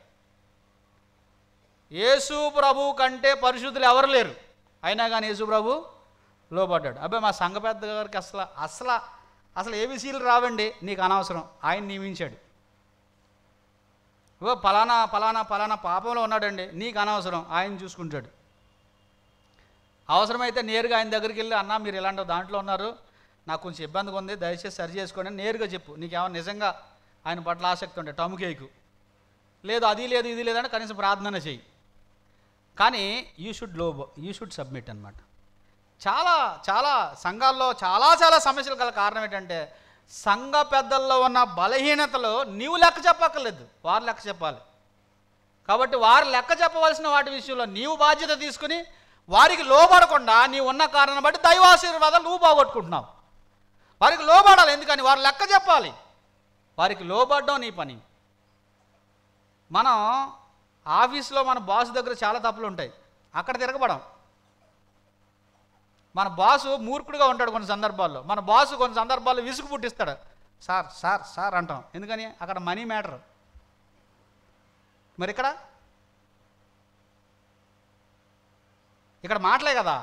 Speaker 2: యేసు ప్రభు కంటే పరిశుద్ధులు ఎవరు లేరు, అయినా కానీ యేసు ప్రభు లోబడ్డాడు. అబ్బాయి మా సంఘ పెద్ద గారికి అసలు ఏబీసీలు రావండి, నీకు అనవసరం, ఆయన నియమించాడు. ఓ పలానా పలానా పలానా పాపంలో ఉన్నాడండి, నీకు అనవసరం, ఆయన చూసుకుంటాడు. అవసరమైతే నేరుగా ఆయన దగ్గరికి వెళ్ళి, అన్నా మీరు ఇలాంటి దాంట్లో ఉన్నారు, నాకు కొంచెం ఇబ్బందిగా ఉంది, దయచేసి సరి చేసుకోండి అని నేరుగా చెప్పు. నీకేమన్నా నిజంగా ఆయన పట్ల ఆసక్తి ఉంటే టముకేకు, లేదు అది లేదు ఇది లేదని కనీసం ప్రార్థన చెయ్యి. కానీ యూ షుడ్ సబ్మిట్ అన్నమాట. చాలా చాలా సంఘాల్లో చాలా సమస్యలు గల కారణం ఏంటంటే సంఘ పెద్దల్లో ఉన్న బలహీనతలో నీవు లెక్క చెప్పక్కర్లేదు, వారు లెక్క చెప్పాలి. కాబట్టి వారు లెక్క చెప్పవలసిన వాటి విషయంలో నీవు బాధ్యత తీసుకుని వారికి లోబడకుండా నీవు ఉన్న కారణం బట్టి దైవాశీర్వాదాలు నువ్వు పోగొట్టుకుంటున్నావు. వారికి లోబడాలి, ఎందుకని వారు లెక్క చెప్పాలి. వారికి లోబడడం నీ పని. మనం ఆఫీస్లో మన బాస్ దగ్గర చాలా తప్పులు ఉంటాయి, అక్కడ తిరగబడం. మన బాసు మూర్ఖుడిగా ఉంటాడు కొన్ని సందర్భాల్లో, మన బాసు కొన్ని సందర్భాల్లో విసుగు పుట్టిస్తాడు. సార్ సార్ సార్ అంటాం, ఎందుకని అక్కడ మనీ మ్యాటర్. మరి ఇక్కడ మాటలే కదా.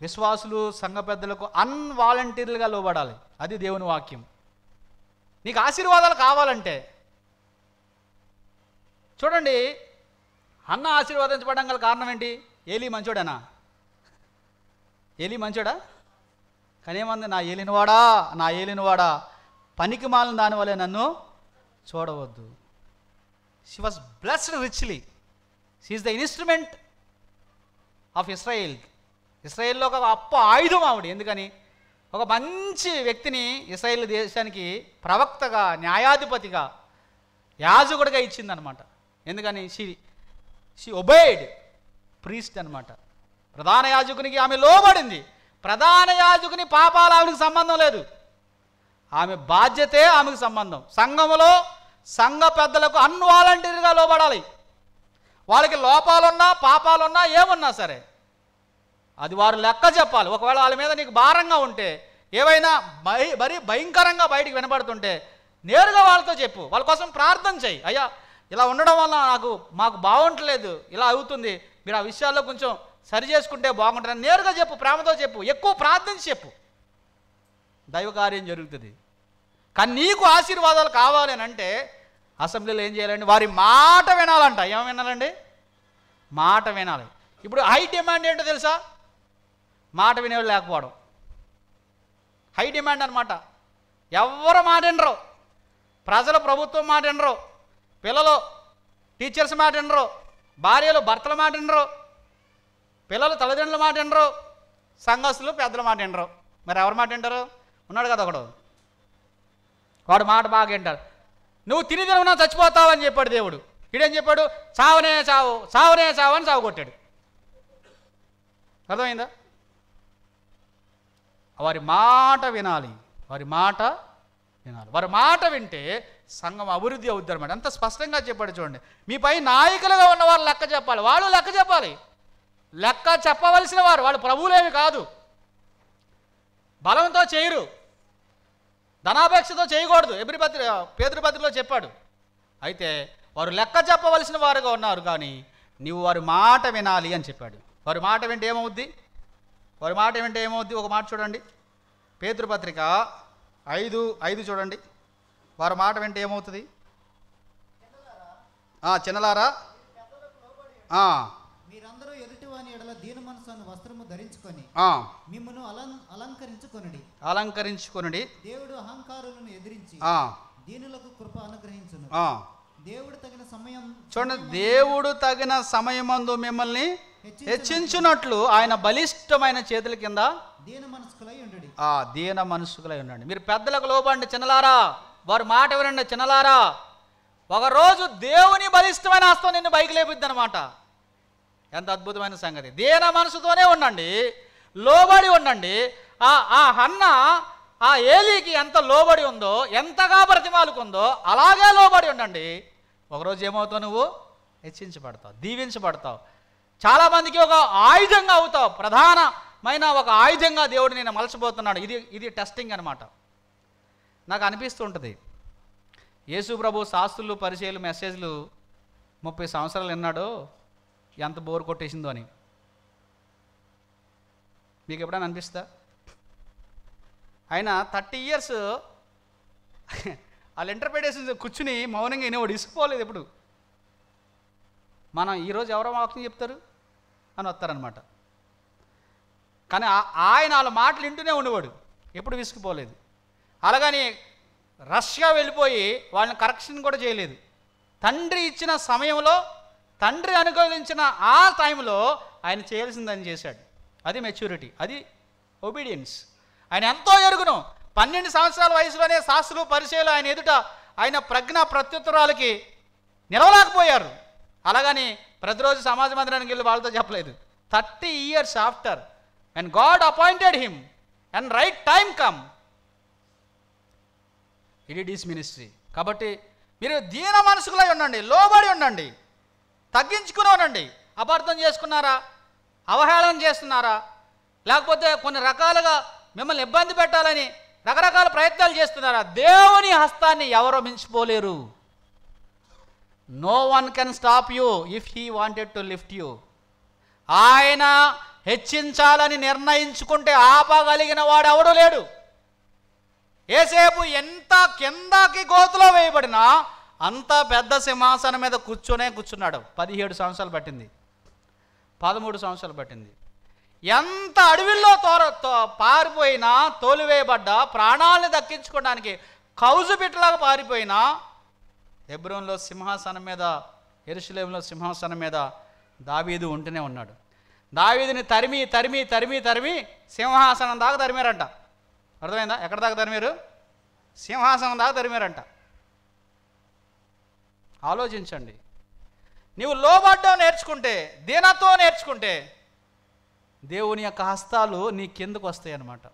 Speaker 2: విశ్వాసులు సంఘ పెద్దలకు అన్వాలంటీర్లుగా లోబడాలి, అది దేవుని వాక్యం. నీకు ఆశీర్వాదాలు కావాలంటే చూడండి, అన్న ఆశీర్వాదించబడడం గల కారణం ఏంటి? ఏలీ మంచోడేనా? ఏలీ మంచోడా? కానీ ఏమంది, నా ఏలినవాడా పనికి మాలిన దాని వల్లే నన్ను చూడవద్దు. She was blessed richly. She is the instrument of ఇస్రాయేల్లో ఒక ఆయుధం ఆవిడ. ఎందుకని? ఒక మంచి వ్యక్తిని ఇశ్రాయేలు దేశానికి ప్రవక్తగా, న్యాయాధిపతిగా, యాజకుడిగా ఇచ్చిందనమాట. ఎందుకని? షీ ఒబేడ్ ప్రీస్ట్ అనమాట. ప్రధాన యాజకునికి ఆమె లోబడింది. ప్రధాన యాజకుని పాపాలు ఆమెకు సంబంధం లేదు, ఆమె బాధ్యతే ఆమెకు సంబంధం. సంఘములో సంఘ పెద్దలకు అన్వాలంటీర్గా లోబడాలి. వాళ్ళకి లోపాలున్నా పాపాలున్నా ఏమున్నా సరే అది వారు లెక్క చెప్పాలి. ఒకవేళ వాళ్ళ మీద నీకు భారంగా ఉంటే, ఏవైనా మరీ భయంకరంగా బయటికి వినబడుతుంటే నేరుగా వాళ్ళతో చెప్పు, వాళ్ళ కోసం ప్రార్థన చేయి. అయ్యా ఇలా ఉండడం వల్ల మాకు బాగుంటలేదు, ఇలా అవుతుంది, మీరు ఆ విషయాల్లో కొంచెం సరి చేసుకుంటే బాగుంటుందని నేరుగా చెప్పు, ప్రేమతో చెప్పు, ఎక్కువ ప్రార్థించి చెప్పు, దైవ కార్యం జరుగుతుంది. కానీ నీకు ఆశీర్వాదాలు కావాలి అని అంటే అసెంబ్లీలో ఏం చేయాలండి? వారి మాట వినాలంట. ఏం వినాలండి? మాట వినాలి. ఇప్పుడు హై డిమాండ్ ఏంటో తెలుసా? మాట వినేవాళ్ళు లేకపోవడం హై డిమాండ్ అనమాట. ఎవరు మాట వినరు, ప్రజలు ప్రభుత్వం మాట వినరు, పిల్లలు టీచర్స్ మాట వినరు, భార్యలు భర్తల మాట వినరు, పిల్లలు తల్లిదండ్రుల మాట వినరు, సంఘస్థులు పెద్దల మాట వినరు. మరి ఎవరి మాట వింటారు? ఉన్నాడు కదా ఒకడు, వాడు మాట బాగా వింటాడు. నువ్వు తిని తినవునా చచ్చిపోతావు అని చెప్పాడు దేవుడు. వీడేం చెప్పాడు? చావనే చావు అని చావు కొట్టాడు. అర్థమైందా? వారి మాట వినాలి, వారి మాట వినాలి. వారి మాట వింటే సంఘం అభివృద్ధి అవుద్ది అనమాట. ఎంత స్పష్టంగా చెప్పాడు చూడండి. మీపై నాయకులుగా ఉన్నవారు లెక్క చెప్పాలి, వాళ్ళు లెక్క చెప్పాలి. లెక్క చెప్పవలసిన వారు, వాళ్ళు ప్రభువులేమి కాదు. బలంతో చేయరు, ధనాపేక్షతో చేయకూడదు. పేతురు పత్రికలో చెప్పాడు. అయితే వారు లెక్క చెప్పవలసిన వారుగా ఉన్నారు, కానీ నీవు వారి మాట వినాలి అని చెప్పాడు. వారి మాట వింటే ఏమవుద్ది? వారి మాట వింటే ఏమవుద్ది? ఒక మాట చూడండి, పేతురు పత్రిక 5:5 చూడండి. వారి మాట వింటే ఏమవుతుంది? చిన్నలారా,
Speaker 3: మీరందరూ ఎదుటివాని ఎడల దీన మనసును వస్త్రము ధరించుకొని మిమ్మును అలంకరించుకొనుడి. దేవుడు అహంకారులను ఎదిరించి దీనులకు కృప అనుగ్రహించును. దేవుడు తగిన సమయం
Speaker 2: చూడండి, దేవుడు తగిన సమయమందు మిమ్మల్ని హెచ్చించున్నట్లు ఆయన బలిష్టమైన చేతుల కింద
Speaker 3: దీన మనస్కులై ఉండండి.
Speaker 2: దీన మనస్కులై ఉండండి. మీరు పెద్దలకు లోబడండి చిన్నలారా, వారి మాట వినండి చిన్నలారా. ఒకరోజు దేవుని బలిష్టమైన హస్తం నిన్ను పైకి లేపుద్ది అనమాట. ఎంత అద్భుతమైన సంగతి. దీన మనసుతోనే ఉండండి, లోబడి ఉండండి. ఆ హన్న ఆ ఏలీకి ఎంత లోబడి ఉందో, ఎంతగా బ్రతిమాలుకుందో అలాగే లోబడి ఉండండి. ఒకరోజు ఏమవుతావు? నువ్వు హెచ్చించబడతావు, దీవించబడతావు. చాలామందికి ఒక ఆయుధంగా అవుతావు. ప్రధానమైన ఒక ఆయుధంగా దేవుడు నేను మలచబోతున్నాడు. ఇది టెస్టింగ్ అనమాట. నాకు అనిపిస్తూ ఉంటుంది, యేసు ప్రభు శాస్త్రులు పరిచయాలు మెసేజ్లు 30 సంవత్సరాలు విన్నాడో ఎంత బోర్ కొట్టేసిందో అని. మీకు ఎప్పుడైనా అనిపిస్తా? ఆయన 30 years వాళ్ళ ఇంటర్ప్రిటేషన్ కూర్చుని మౌనంగా వినేవాడు, ఇసుకుపోలేదు ఎప్పుడు. మనం ఈరోజు ఎవరో వాక్యం చెప్తారు అని వస్తారనమాట. కానీ ఆయన వాళ్ళ మాటలు వింటూనే ఉండేవాడు, ఎప్పుడు విసుకుపోలేదు. అలాగని రష్గా వెళ్ళిపోయి వాళ్ళని కరెక్షన్ కూడా చేయలేదు. తండ్రి ఇచ్చిన సమయంలో, తండ్రి అనుకూలించిన ఆ టైంలో ఆయన చేయాల్సిందని చేశాడు. అది మెచ్యూరిటీ, అది ఒబీడియన్స్. ఆయన ఎంతో ఎరుగును. 12 సంవత్సరాల వయసులోనే శాస్త్రులు పరిచయాలు ఆయన ఎదుట ఆయన ప్రత్యుత్తరాలకి నిలవలేకపోయారు. అలాగని ప్రతిరోజు సమాజ మందిరానికి వెళ్ళి వాళ్ళతో చెప్పలేదు. 30 years after and God appointed him and right time come, it is ministry. కాబట్టి మీరు దీన మనసుకులై ఉండండి, లోబడి ఉండండి, తగ్గించుకుని ఉండండి. అపార్థం చేసుకున్నారా, అవహేళన చేస్తున్నారా, లేకపోతే కొన్ని రకాలుగా మిమ్మల్ని ఇబ్బంది పెట్టాలని రకరకాల ప్రయత్నాలు చేస్తున్నారా, దేవుని హస్తాన్ని ఎవరో మించిపోలేరు. No one can stop you if he wanted to lift you. ఆయన హెచ్చించాలని నిర్ణయించుకుంటే ఆపగలిగిన వాడు ఎవడూ లేడు. ఏసేపు ఎంత కిందకి గోతులో వేయబడినా అంత పెద్ద సింహాసనం మీద కూర్చున్నాడు. 17 సంవత్సరాలు పట్టింది, 13 సంవత్సరాలు పట్టింది. ఎంత అడవిల్లో పారిపోయినా, తోలివేయబడ్డా, ప్రాణాలను దక్కించుకోవడానికి కౌజు బిట్టలాగా పారిపోయినా హెబ్రోన్లో సింహాసనం మీద, యెరూషలేములో సింహాసనం మీద దావీదు ఉంటూనే ఉన్నాడు. దావీదుని తరిమి తరిమి తరిమి తరిమి సింహాసనం దాకా తరిమారంట. అర్థమైందా? ఎక్కడ దాకా తరిమారు? సింహాసనం దాకా తరిమారంట. ఆలోచించండి. నీవు లోబడ్డం నేర్చుకుంటే, దీనత్వం నేర్చుకుంటే దేవుని యొక్క హస్తాలు నీ కిందకు వస్తాయి అన్నమాట.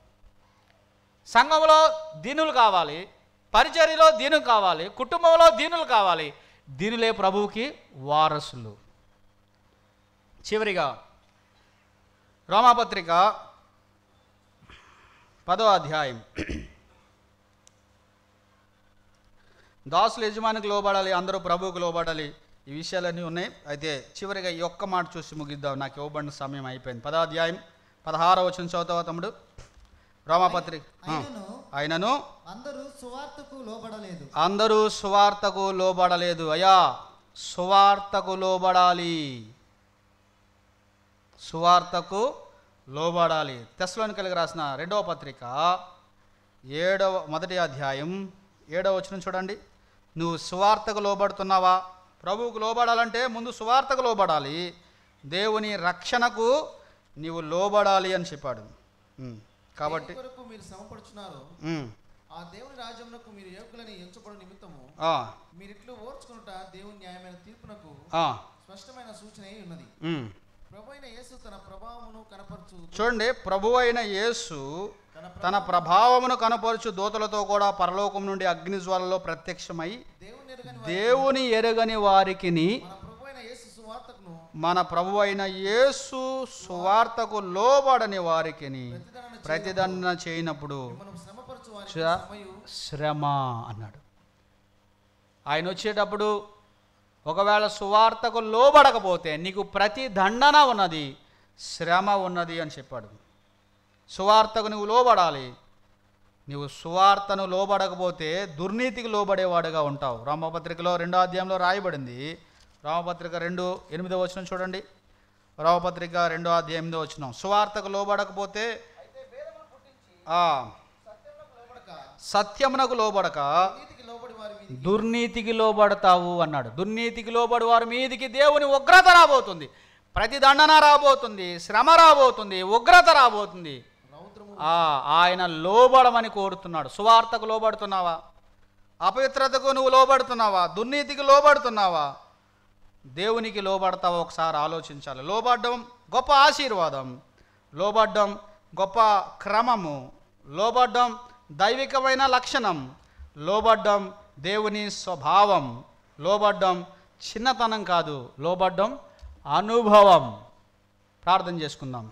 Speaker 2: సంఘంలో దీనులు కావాలి, పరిచర్యలో దీనులు కావాలి, కుటుంబంలో దీనులు కావాలి. దీనులే ప్రభువుకి వారసులు. చివరిగా రోమాపత్రిక 10వ అధ్యాయం. దాసులు యజమానికి లోబడాలి, అందరూ ప్రభువుకు లోబడాలి. ఈ విషయాలన్నీ ఉన్నాయి. అయితే చివరిగా ఈ ఒక్క మాట చూసి ముగిద్దాం, నాకు ఇవ్వబడిన సమయం అయిపోయింది. 10వ అధ్యాయం 16వ వచనం చదువుతావా తమ్ముడు? రోమాపత్రిక. ఆయనను అందరూ సువార్తకు లోబడలేదు. అయ్యా, సువార్తకు లోబడాలి, సువార్తకు లోబడాలి. తెస్సలోనికీయులకు రాసిన 2వ పత్రిక 1వ అధ్యాయం 7వ వచనం చూడండి. నువ్వు సువార్తకు లోబడుతున్నావా? ప్రభువుకు లోబడాలంటే ముందు సువార్తకు లోబడాలి, దేవుని రక్షణకు నీవు లోబడాలి అని చెప్పాడు. కాబట్టి
Speaker 4: మీరు శ్రమపడుచున్నారు, ఆ దేవుని రాజ్యమునకు మీరు యోగ్యులని ఎంచుకోవడం నిమిత్తము మీరిట్లు ఓర్చుకునుట దేవుని న్యాయమైన తీర్పునకు స్పష్టమైన సూచన ఉన్నది. ప్రభువైన యేసు తన ప్రభావమును కనపరచు
Speaker 2: చూడండి, ప్రభు అయిన యేసు తన ప్రభావమును కనపరచు దూతలతో కూడా పరలోకం నుండి అగ్నిజ్వాలలో ప్రత్యక్షమై దేవుని ఎరగని వారికి మన ప్రభు అయిన యేసు సువార్తకు లోబడని వారికి ప్రతిదండన చేయనప్పుడు శ్రమ అన్నాడు. ఆయన వచ్చేటప్పుడు ఒకవేళ సువార్తకు లోబడకపోతే నీకు ప్రతి దండన ఉన్నది, శ్రమ ఉన్నది అని చెప్పాడు. సువార్తకు నువ్వు లోబడాలి. నువ్వు సువార్తను లోబడకపోతే దుర్నీతికి లోబడేవాడుగా ఉంటావు. రామపత్రికలో 2వ అధ్యాయంలో రాయబడింది. రామపత్రిక 2:8 చూడండి. రామపత్రిక 2వ అధ్యాయం 8 సువార్తకు లోబడకపోతే సత్యమునకు లోబడక దుర్నీతికి లోబడతావు అన్నాడు. దుర్నీతికి లోబడి వారి మీదికి దేవుని ఉగ్రత రాబోతుంది, ప్రతి దండన రాబోతుంది, శ్రమ రాబోతుంది, ఉగ్రత రాబోతుంది. ఆయన లోబడమని కోరుతున్నాడు. సువార్తకు లోబడుతున్నావా? అపవిత్రతకు నువ్వు లోబడుతున్నావా? దుర్నీతికి లోబడుతున్నావా? దేవునికి లోబడతావా? ఒకసారి ఆలోచించాలి. లోబడ్డం గొప్ప ఆశీర్వాదం, లోబడ్డం గొప్ప క్రమము, లోబడ్డం దైవికమైన లక్షణం, లోబడ్డం దేవుని స్వభావం, లోబడ్డం చిన్నతనం కాదు, లోబడ్డం అనుభవం. ప్రార్థన చేసుకుందాం.